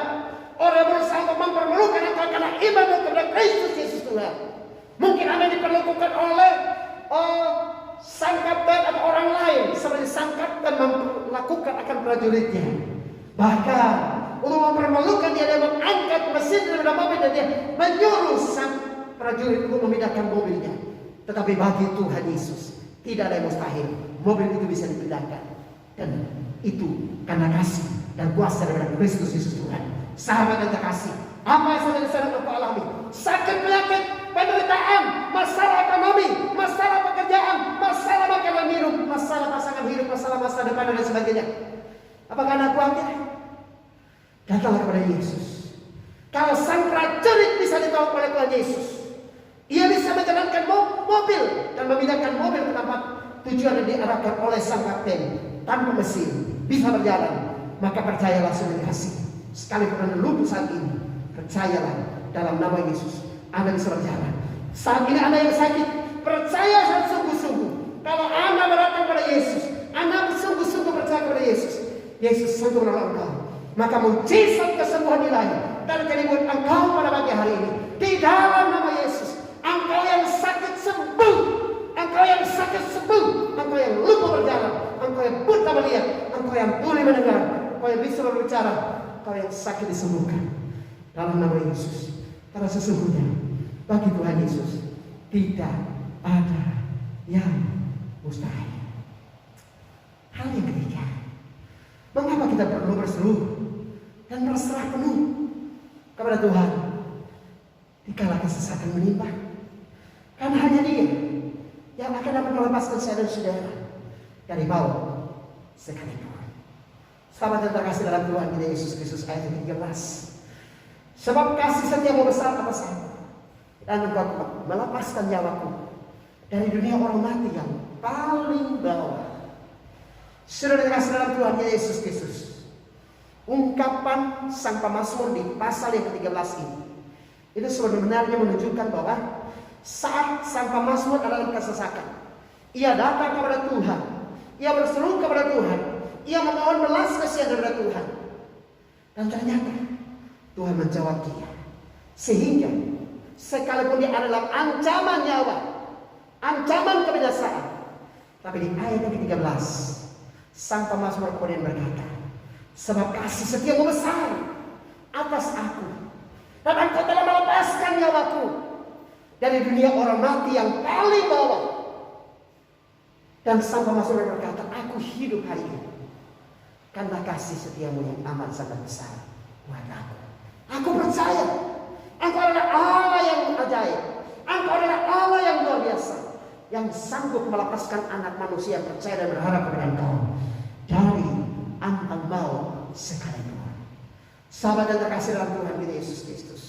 Orang berusaha untuk mempermalukan Anda karena iman kepada Kristus Yesus Tuhan. Mungkin Anda diperlakukan oleh sang kapten atau orang lain seperti sang kapten melakukan akan prajuritnya. Bahkan untuk mempermalukan dia mengangkat mesin daripada mobil dan dia menyuruh sang prajurit untuk memindahkan mobilnya. Tetapi bagi Tuhan Yesus tidak ada yang mustahil. Mobil itu bisa dipindahkan, dan itu karena kasih dan kuasa daripada Kristus Yesus Tuhan. Sahabat yang terkasih, apa yang saudara sedang alami? Sakit, penyakit, penderitaan, masalah ekonomi, masalah pekerjaan, masalah makanan minum, masalah pasangan hidup, masalah masa depan dan sebagainya. Apakah Anda khawatir? Datanglah kepada Yesus. Kalau sang prajurit bisa ditolong oleh Tuhan Yesus, ia bisa menjalankan mobil dan memindahkan mobil ke tempat tujuan yang diarahkan oleh sang kapten tanpa mesin, bisa berjalan. Maka percayalah saudara kasih, sekalipun Anda lumpuh saat ini, percayalah dalam nama Yesus Anda bisa berjalan. Saat ini Anda yang sakit, percaya sungguh-sungguh. Kalau Anda berdatang kepada Yesus, Anda sungguh-sungguh percaya kepada Yesus, Yesus sanggup menolong engkau. Maka mujizat kesembuhan ilahi dan kehidupan engkau pada pagi hari ini di dalam nama Yesus. Engkau yang sakit sembuh, engkau yang sakit sembuh, engkau yang lupa berjalan, engkau yang buta melihat, engkau yang tuli mendengar. kau yang bisa berbicara, kau yang sakit disembuhkan dalam nama Yesus. Karena sesungguhnya bagi Tuhan Yesus tidak ada yang mustahil. Hal yang ketiga, mengapa kita perlu berseru dan berserah penuh kepada Tuhan dikala kesesatan menimpa? Karena hanya Dia yang akan dapat melepaskan saya dan saudara dari maut sekalipun. Sahabat yang terkasih dalam Tuhan kita Yesus Kristus, ayat 13. Sebab kasih setiamu besar atas aku, dan engkau melepaskan nyawaku dari dunia orang mati yang paling bawah. Saudara terkasih dalam Tuhan kita Yesus Kristus, ungkapan sang pemazmur di pasal yang ke-13 ini, itu sebenarnya menunjukkan bahwa saat sang pemazmur adalah kesesakan, ia datang kepada Tuhan, ia berseru kepada Tuhan, ia memohon belas kasihan kepada Tuhan, dan ternyata Tuhan menjawab dia. Sehingga sekalipun dia adalah ancaman nyawa, ancaman kebinasaan, tapi di ayat yang ke-13 sang pemazmur kemudian berkata, sebab kasih setiamu besar atas aku, dan engkau telah melepaskan nyawaku dari dunia orang mati yang paling bawah. Dan sang pemazmur berkata, aku hidup hari ini karena kasih setiamu yang amat sangat besar buat aku. Aku percaya engkau adalah Allah yang ajaib, engkau adalah Allah yang luar biasa, yang sanggup melepaskan anak manusia yang percaya dan berharap kepada engkau dari antang maut sekalipun. Sahabat yang terkasih dalam Tuhan kita Yesus Kristus,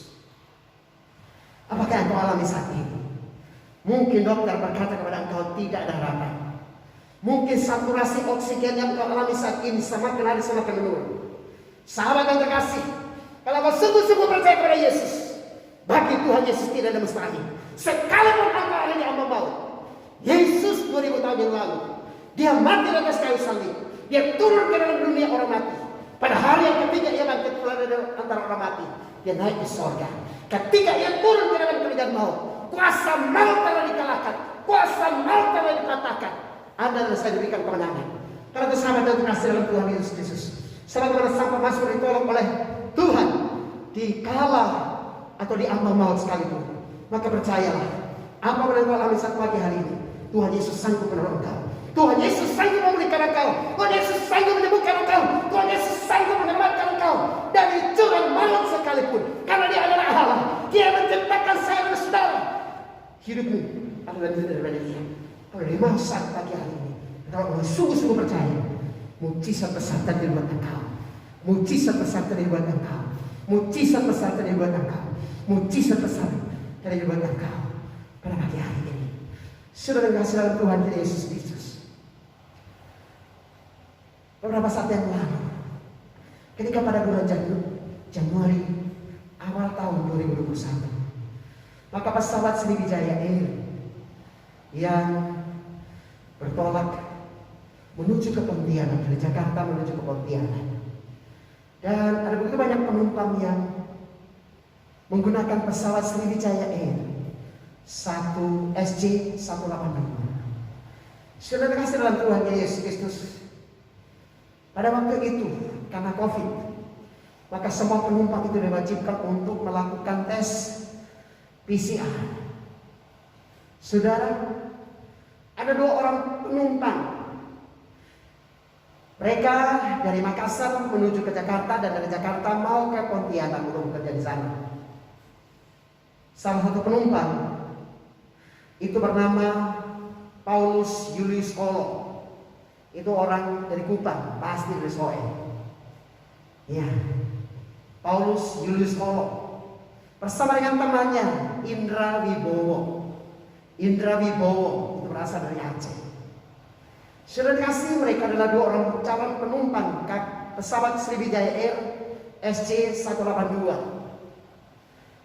apakah engkau alami saat ini? Mungkin dokter berkata kepada engkau tidak ada harapan. Mungkin saturasi oksigen yang engkau alami saat ini semakin hari semakin menurun. Sahabat yang terkasih, kalau kau sungguh-sungguh percaya kepada Yesus, bagi Tuhan Yesus tidak ada mustahil. Sekalipun engkau ada di ambang maut, Yesus 2000 tahun yang lalu, Dia mati di atas kayu salib, Dia turun ke dalam dunia orang mati. Pada hari yang ketiga Ia bangkit keluar dari antara orang mati, Dia naik di sorga. Ketika Ia turun ke dalam kerajaan maut, kuasa maut telah dikalahkan, kuasa maut telah dipatahkan. Anda dan saya diberikan kemenangan. Karena itu sahabat dan terkasih dalam Tuhan Yesus Kristus, sebagaimana sang pemazmur ditolong oleh Tuhan di kala atau di ambang maut sekalipun, maka percayalah, apa yang kau alami saat pagi hari ini, Tuhan Yesus sanggup menolong engkau. Tuhan Yesus sanggup memulihkan engkau. Tuhan Yesus sanggup menyembuhkan engkau. Tuhan Yesus sanggup menyelamatkan engkau dari jurang maut sekalipun. Karena Dia adalah Allah. Dia menciptakan saya dan saudara. Hidupmu adalah daripada Dia. Kalau di masa pagi hari ini, kalau engkau sungguh-sungguh percaya, mujizat besar terjadi buat engkau. Mujizat besar terjadi buat engkau. Mujizat besar terjadi buat engkau. Mujizat besar terjadi buat engkau pada pagi hari ini. Saudara yang kasih dalam Tuhan kita Yesus Kristus, beberapa saat yang lalu, ketika pada bulan Januari awal tahun 2021, maka pesawat Sriwijaya Air yang bertolak menuju ke Pontianak, dari Jakarta menuju ke Pontianak, dan ada begitu banyak penumpang yang menggunakan pesawat Sriwijaya Air SJ182. Saudara kasih dalam Tuhan Yesus Kristus, pada waktu itu karena COVID, maka semua penumpang itu diwajibkan untuk melakukan tes PCR. Saudara, ada 2 orang penumpang. Mereka dari Makassar menuju ke Jakarta, dan dari Jakarta mau ke Pontianak untuk bekerja di sana. Salah satu penumpang itu bernama Paulus Julius Kolo. Itu orang dari Kupang, pasti dari Soe. Ya, Paulus Julius Kolo bersama dengan temannya Indra Wibowo. Indra Wibowo itu berasal dari Aceh. Saudara kasih, mereka adalah 2 orang calon penumpang pesawat Sriwijaya Air SJ182.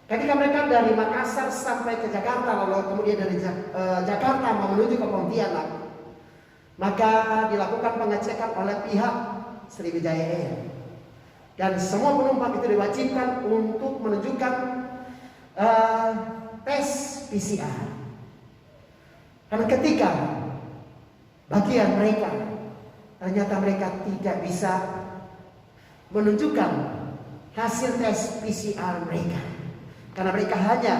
Ketika mereka dari Makassar sampai ke Jakarta, lalu kemudian dari Jakarta mau menuju ke Pontianak, maka dilakukan pengecekan oleh pihak Sriwijaya Air, dan semua penumpang itu diwajibkan untuk menunjukkan tes PCR. Karena ketika bagian mereka ternyata mereka tidak bisa menunjukkan hasil tes PCR mereka. Karena mereka hanya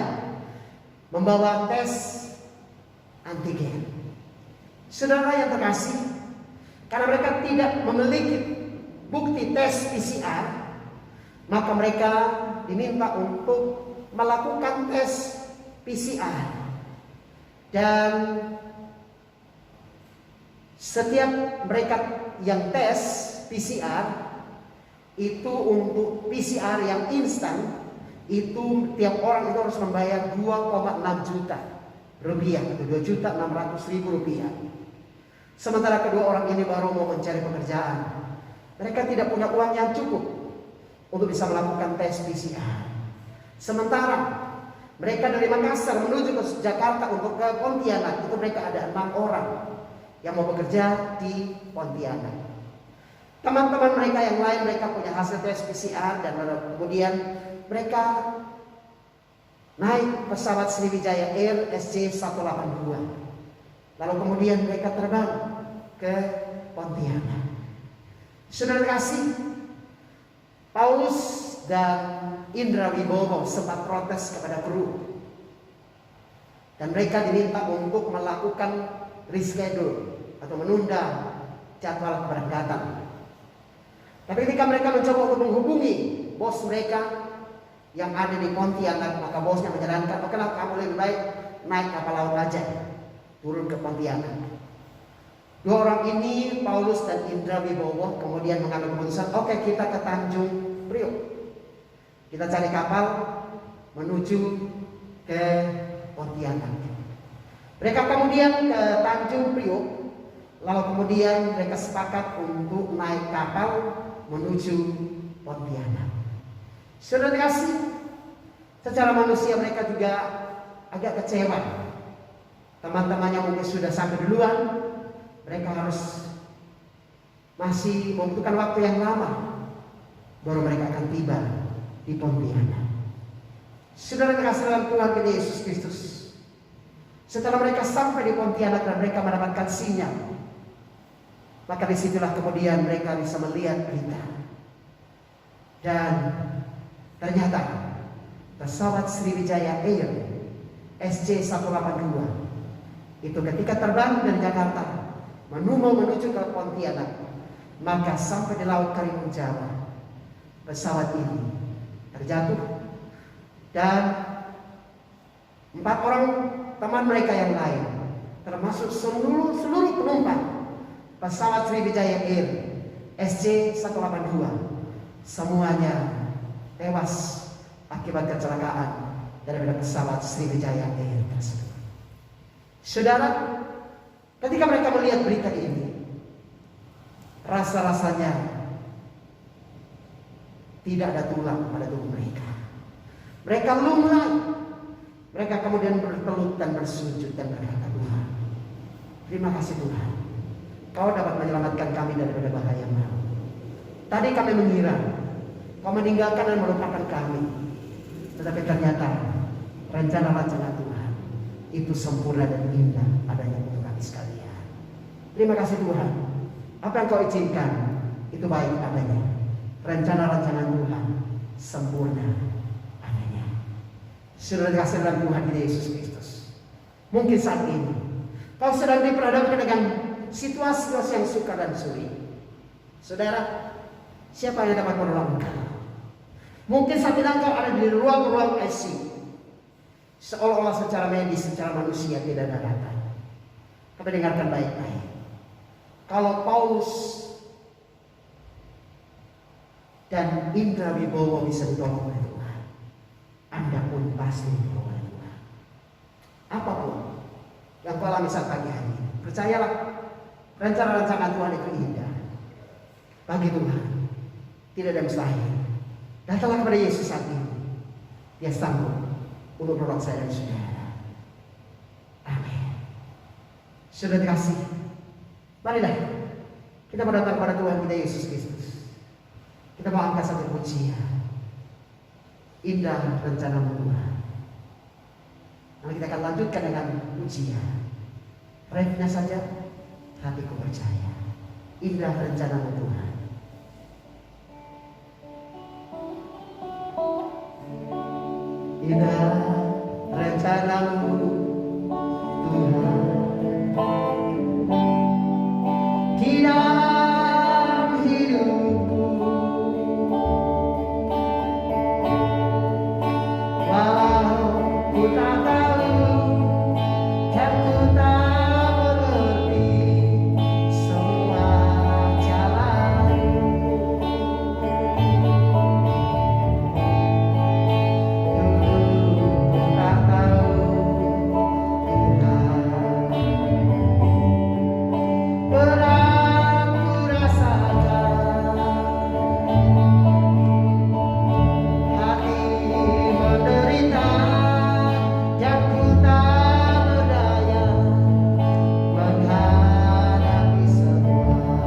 membawa tes antigen. Saudara yang terkasih, karena mereka tidak memiliki bukti tes PCR, maka mereka diminta untuk melakukan tes PCR. Dan setiap mereka yang tes PCR itu untuk PCR yang instan, itu tiap orang itu harus membayar 2,6 juta rupiah atau 2.600.000 rupiah. Sementara kedua orang ini baru mau mencari pekerjaan. Mereka tidak punya uang yang cukup untuk bisa melakukan tes PCR. Sementara mereka dari Makassar menuju ke Jakarta untuk ke Pontianak, itu mereka ada 6 orang yang mau bekerja di Pontianak. Teman-teman mereka yang lain, mereka punya hasil tes PCR, dan kemudian mereka naik pesawat Sriwijaya Air SJ182. Lalu kemudian mereka terbang ke Pontianak. Saudara kasih, Paulus dan Indra Wibowo sempat protes kepada kru, dan mereka diminta untuk melakukan reschedule atau menunda jadwal keberangkatan. Tapi ketika mereka mencoba untuk menghubungi bos mereka yang ada di Pontianak, maka bosnya menyarankan, oke lah, kamu lebih baik naik kapal laut aja, turun ke Pontianak. Dua orang ini, Paulus dan Indra Wibowo, kemudian mengambil keputusan, oke, kita ke Tanjung Priok. Kita cari kapal menuju ke Pontianak. Mereka kemudian ke Tanjung Priok, lalu kemudian mereka sepakat untuk naik kapal menuju Pontianak. Saudara dikasih, secara manusia mereka juga agak kecewa. Teman-temannya mungkin sudah sampai duluan, mereka harus masih membutuhkan waktu yang lama baru mereka akan tiba di Pontianak. Saudara dikasih dalam Tuhan Yesus Kristus, setelah mereka sampai di Pontianak dan mereka mendapatkan sinyal, maka disitulah kemudian mereka bisa melihat berita. Dan ternyata pesawat Sriwijaya Air SJ182 itu ketika terbang dari Jakarta menuju ke Pontianak, maka sampai di Laut Karimun Jawa pesawat ini terjatuh, dan 4 orang teman mereka yang lain, termasuk seluruh penumpang pesawat Sriwijaya Air SJ182, semuanya tewas akibat kecelakaan daripada pesawat Sriwijaya Air tersebut. Saudara, ketika mereka melihat berita ini, rasa-rasanya tidak ada tulang pada tubuh mereka. Mereka lunglai. Mereka kemudian bertelut dan bersujud dan berkata, Tuhan, terima kasih Tuhan, Kau dapat menyelamatkan kami daripada bahaya maut. Tadi kami mengira Kau meninggalkan dan melupakan kami, tetapi ternyata rencana-rencana Tuhan itu sempurna dan indah adanya untuk kami sekalian. Terima kasih Tuhan, apa yang Kau izinkan itu baik adanya. Rencana-rencana Tuhan sempurna adanya. Saudara dikasih dalam Tuhan Yesus Kristus, mungkin saat ini kau sedang diperhadapkan dengan situasi-situasi yang sukar dan sulit. Saudara, siapa yang dapat menolong engkau? Mungkin saat ini engkau ada di ruang-ruang ICU, seolah-olah secara medis, secara manusia tidak ada data. Tapi dengarkan baik-baik. Kalau Paulus dan Indra Wibowo bisa ditolong oleh Tuhan, Anda pun pasti ditolong oleh Tuhan. Apapun yang kau alami saat pagi hari ini, percayalah, rencana-rencana Tuhan itu indah. Bagi Tuhan tidak ada mustahil. Datanglah kepada Yesus saat ini. Dia sanggup untuk menolong saya dan saudara. Amin. Sudah dikasih, marilah kita berdatang kepada Tuhan kita Yesus Kristus. Kita mau angkat satu pujian, indah rencana Tuhan. Nanti kita akan lanjutkan dengan pujian. Refnya saja, hatiku percaya, indah rencana Tuhan. indah rencanamu Tuhan. Dalam hidupku, walau ku tak tahu dan ku tak mengerti semua jalan, dulu ku tak tahu Tuhan. Berat ku rasakan, hati menderita, dan ku tak berdaya menghadapi semua.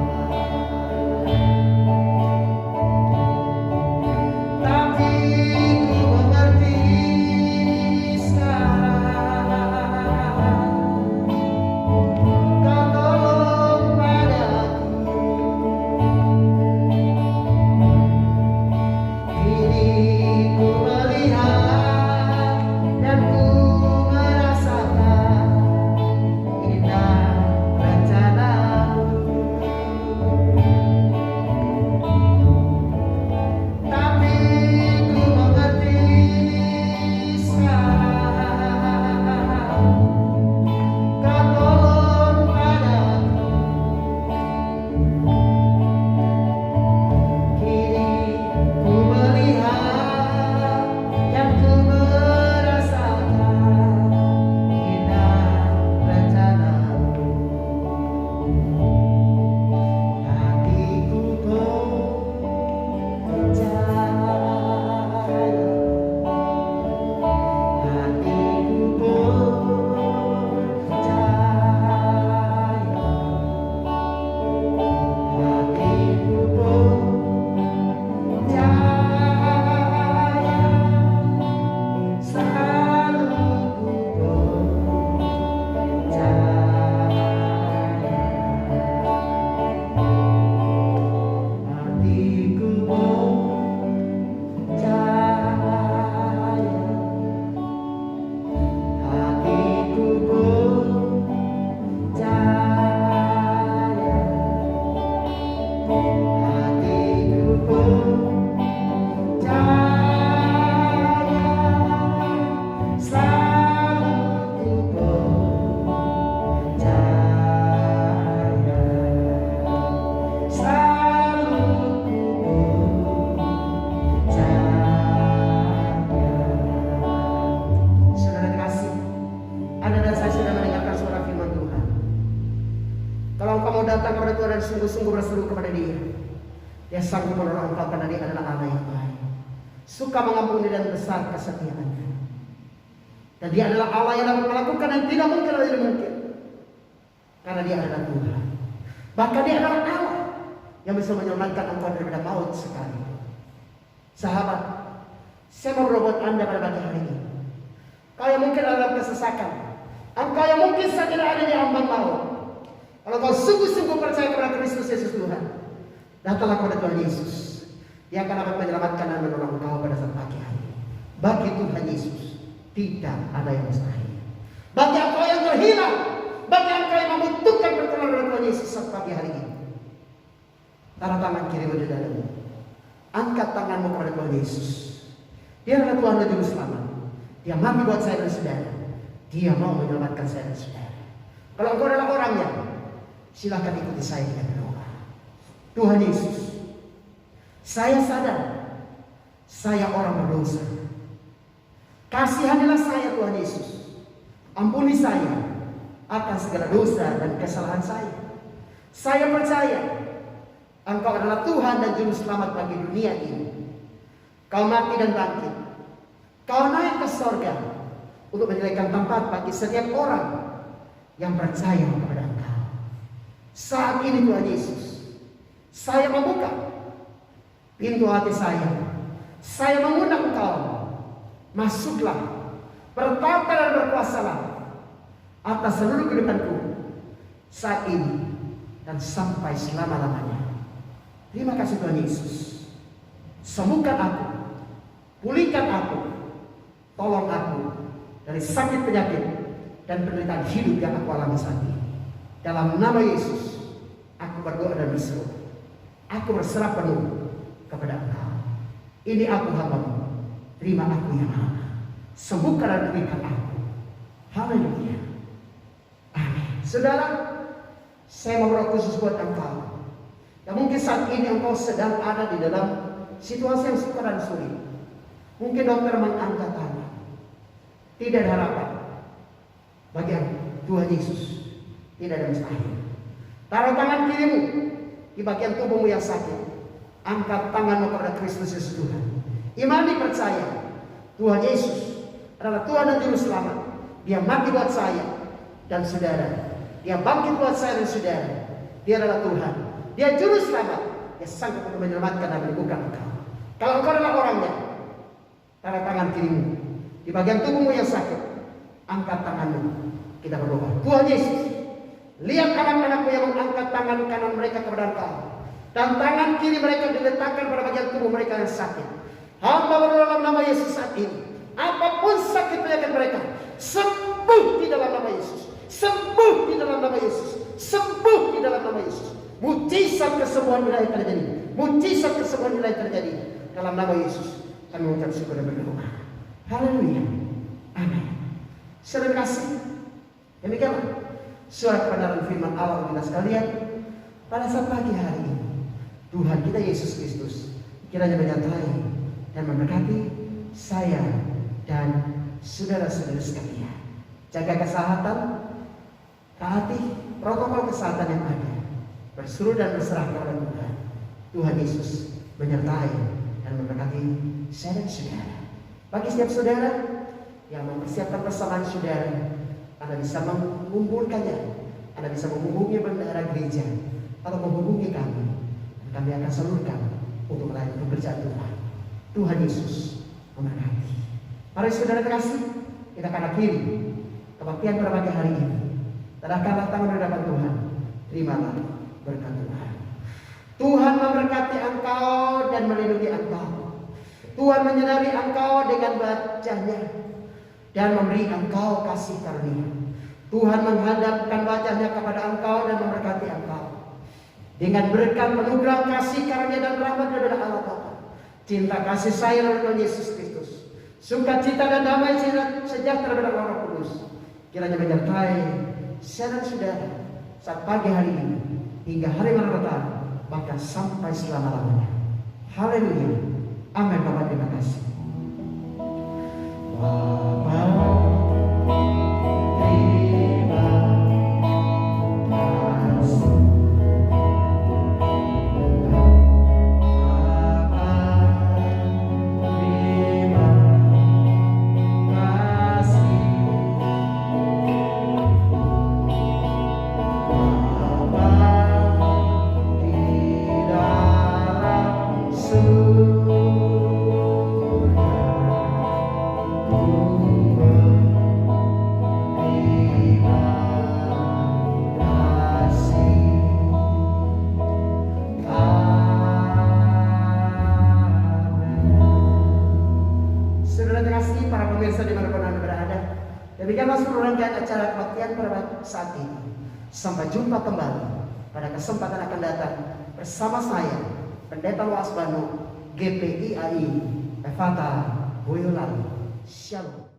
Tapi ku mengerti sekarang, Kau tolong padaku. Kini ku melihat dan ku merasakan indah rencanamu. Tapi ku mengerti sekarang, Kau tolong padaku. Kini ku melihat dan ku merasakan indah rencanamu. Hatiku percaya, hatiku percaya, hatiku percaya, selalu ku percaya. Hatiku percaya, hatiku percaya, hatiku percaya, selalu ku percaya, selalu ku percaya. Saudara kasih, Anda dan saya sudah mendengarkan suara firman Tuhan. Kalau engkau mau datang kepada Tuhan dan sungguh-sungguh berseru kepada Dia, Dia sanggup menolong engkau karena Dia adalah Allah yang baik, suka mengampuni dan besar kesetiaannya. Dan Dia adalah Allah yang dapat melakukan yang tidak mungkin atau tidak mungkin, karena Dia adalah Tuhan. Bahkan Dia adalah Allah yang bisa menyelamatkan engkau daripada maut sekali. Sahabat, saya mau berbuat Anda pada pagi hari ini. Kau yang mungkin dalam kesesakan, engkau yang mungkin saat ini ada di ambang maut, kalau kau sungguh-sungguh percaya kepada Kristus Yesus Tuhan, datanglah kepada Tuhan Yesus. Dia akan dapat menyelamatkan dan menolong engkau pada saat pagi hari. Bagi Tuhan Yesus tidak ada yang mustahil. Bagi engkau yang terhilang, bagi engkau yang membutuhkan pertolongan dari Tuhan Yesus saat pagi hari ini, taruh tangan kiri pada dadamu, angkat tanganmu kepada Tuhan Yesus. Dia adalah Tuhan dan Juru Selamat. Dia mati buat saya dan saudara. Dia mau menyelamatkan saya dan saudara. Kalau engkau adalah orangnya, silakan ikuti saya dengan berdoa. Tuhan Yesus, saya sadar saya orang berdosa. Kasihanilah saya Tuhan Yesus. Ampuni saya akan segala dosa dan kesalahan saya. Saya percaya Engkau adalah Tuhan dan Juru Selamat bagi dunia ini. Kau mati dan bangkit. Kau naik ke sorga untuk menyediakan tempat bagi setiap orang yang percaya kepada Engkau. Saat ini Tuhan Yesus, saya membuka pintu hati saya. Saya mengundang Engkau, masuklah, bertata dan berkuasalah atas seluruh kehidupanku saat ini dan sampai selama-lamanya. Terima kasih Tuhan Yesus. Sembuhkan aku, pulihkan aku, tolong aku dari sakit penyakit dan penderitaan hidup yang aku alami saat ini. Dalam nama Yesus, aku berdoa dan berseru. Aku berserah penuh kepada Engkau. Ini aku hamba-Mu. Terima aku yang hamba. Sembuhkan dan pulihkan aku. Haleluya. Amin. Saudara, saya mau berdoa khusus buat engkau. Dan mungkin saat ini engkau sedang ada di dalam situasi yang sukar dan sulit. Mungkin dokter mengangkat tangan. Tidak ada harapan. Bagi Tuhan Yesus tidak ada mustahil. Taruh tangan kirimu di bagian tubuhmu yang sakit. Angkat tanganmu kepada Kristus Yesus Tuhan. Imani, percaya Tuhan Yesus adalah Tuhan dan Juru Selamat. Dia mati buat saya dan saudara. Dia bangkit buat saya dan saudara. Dia adalah Tuhan. Dia Juru Selamat. Dia sanggup untuk menyelamatkan dan menyembuhkan engkau. Kalau engkau adalah orangnya, taruh tangan kirimu di bagian tubuhmu yang sakit. Angkat tanganmu. Kita berdoa. Tuhan Yesus, lihat anak-anakmu yang mengangkat tangan kanan mereka kepada engkau. Dan tangan kiri mereka diletakkan pada bagian tubuh mereka yang sakit. Hamba berdoa dalam nama Yesus saat ini. Apapun sakit penyakit mereka, sembuh di dalam nama Yesus. Sembuh di dalam nama Yesus. Sembuh di dalam nama Yesus. Mujizat kesembuhan wilayah terjadi. Mujizat kesembuhan wilayah terjadi. Dalam nama Yesus kami mengucap syukur dan berdoa. Haleluya. Amin. Saudara kasih, demikianlah suara kebenaran firman Allah bagi sekalian pada saat pagi hari ini. Tuhan kita Yesus Kristus kiranya menyertai dan memberkati saya dan saudara-saudara sekalian. Jaga kesehatan, taati protokol kesehatan yang ada, berseru dan berserah kepada Tuhan. Tuhan Yesus menyertai dan memberkati saya dan saudara. Bagi setiap saudara yang mempersiapkan persamaan saudara, Anda bisa mengumpulkannya. Anda bisa menghubungi bendahara gereja atau menghubungi kami. Dan kami akan salurkan untuk melayani pekerjaan Tuhan. Tuhan Yesus memberkati. Mari saudara terkasih, kita akan akhiri kebaktian pada pagi hari ini. Tadahkanlah tangan di hadapan Tuhan. Terimalah berkat Tuhan. Tuhan memberkati engkau dan melindungi engkau. Tuhan menyinari engkau dengan wajah-Nya dan memberi engkau kasih karunia. Tuhan menghadapkan wajah-Nya kepada engkau dan memberkati engkau dengan berkat anugerah kasih karunia dan rahmat dari Allah Bapa, cinta kasih sayang dari Tuhan Yesus Kristus, sukacita dan damai sejahtera dari Roh Kudus kiranya menyertai saya dan saudara saat pagi hari ini hingga hari Maranatha, bahkan sampai selama-lamanya. Haleluya. Amin. Bapak, terima kasih. Para pemirsa dimanapun Anda berada, demikianlah seluruh rangkaian acara kebaktian pada saat ini. Sampai jumpa kembali pada kesempatan akan datang bersama saya, Pendeta Loas Banu, GPIAI Efata Boyolali. Shalom.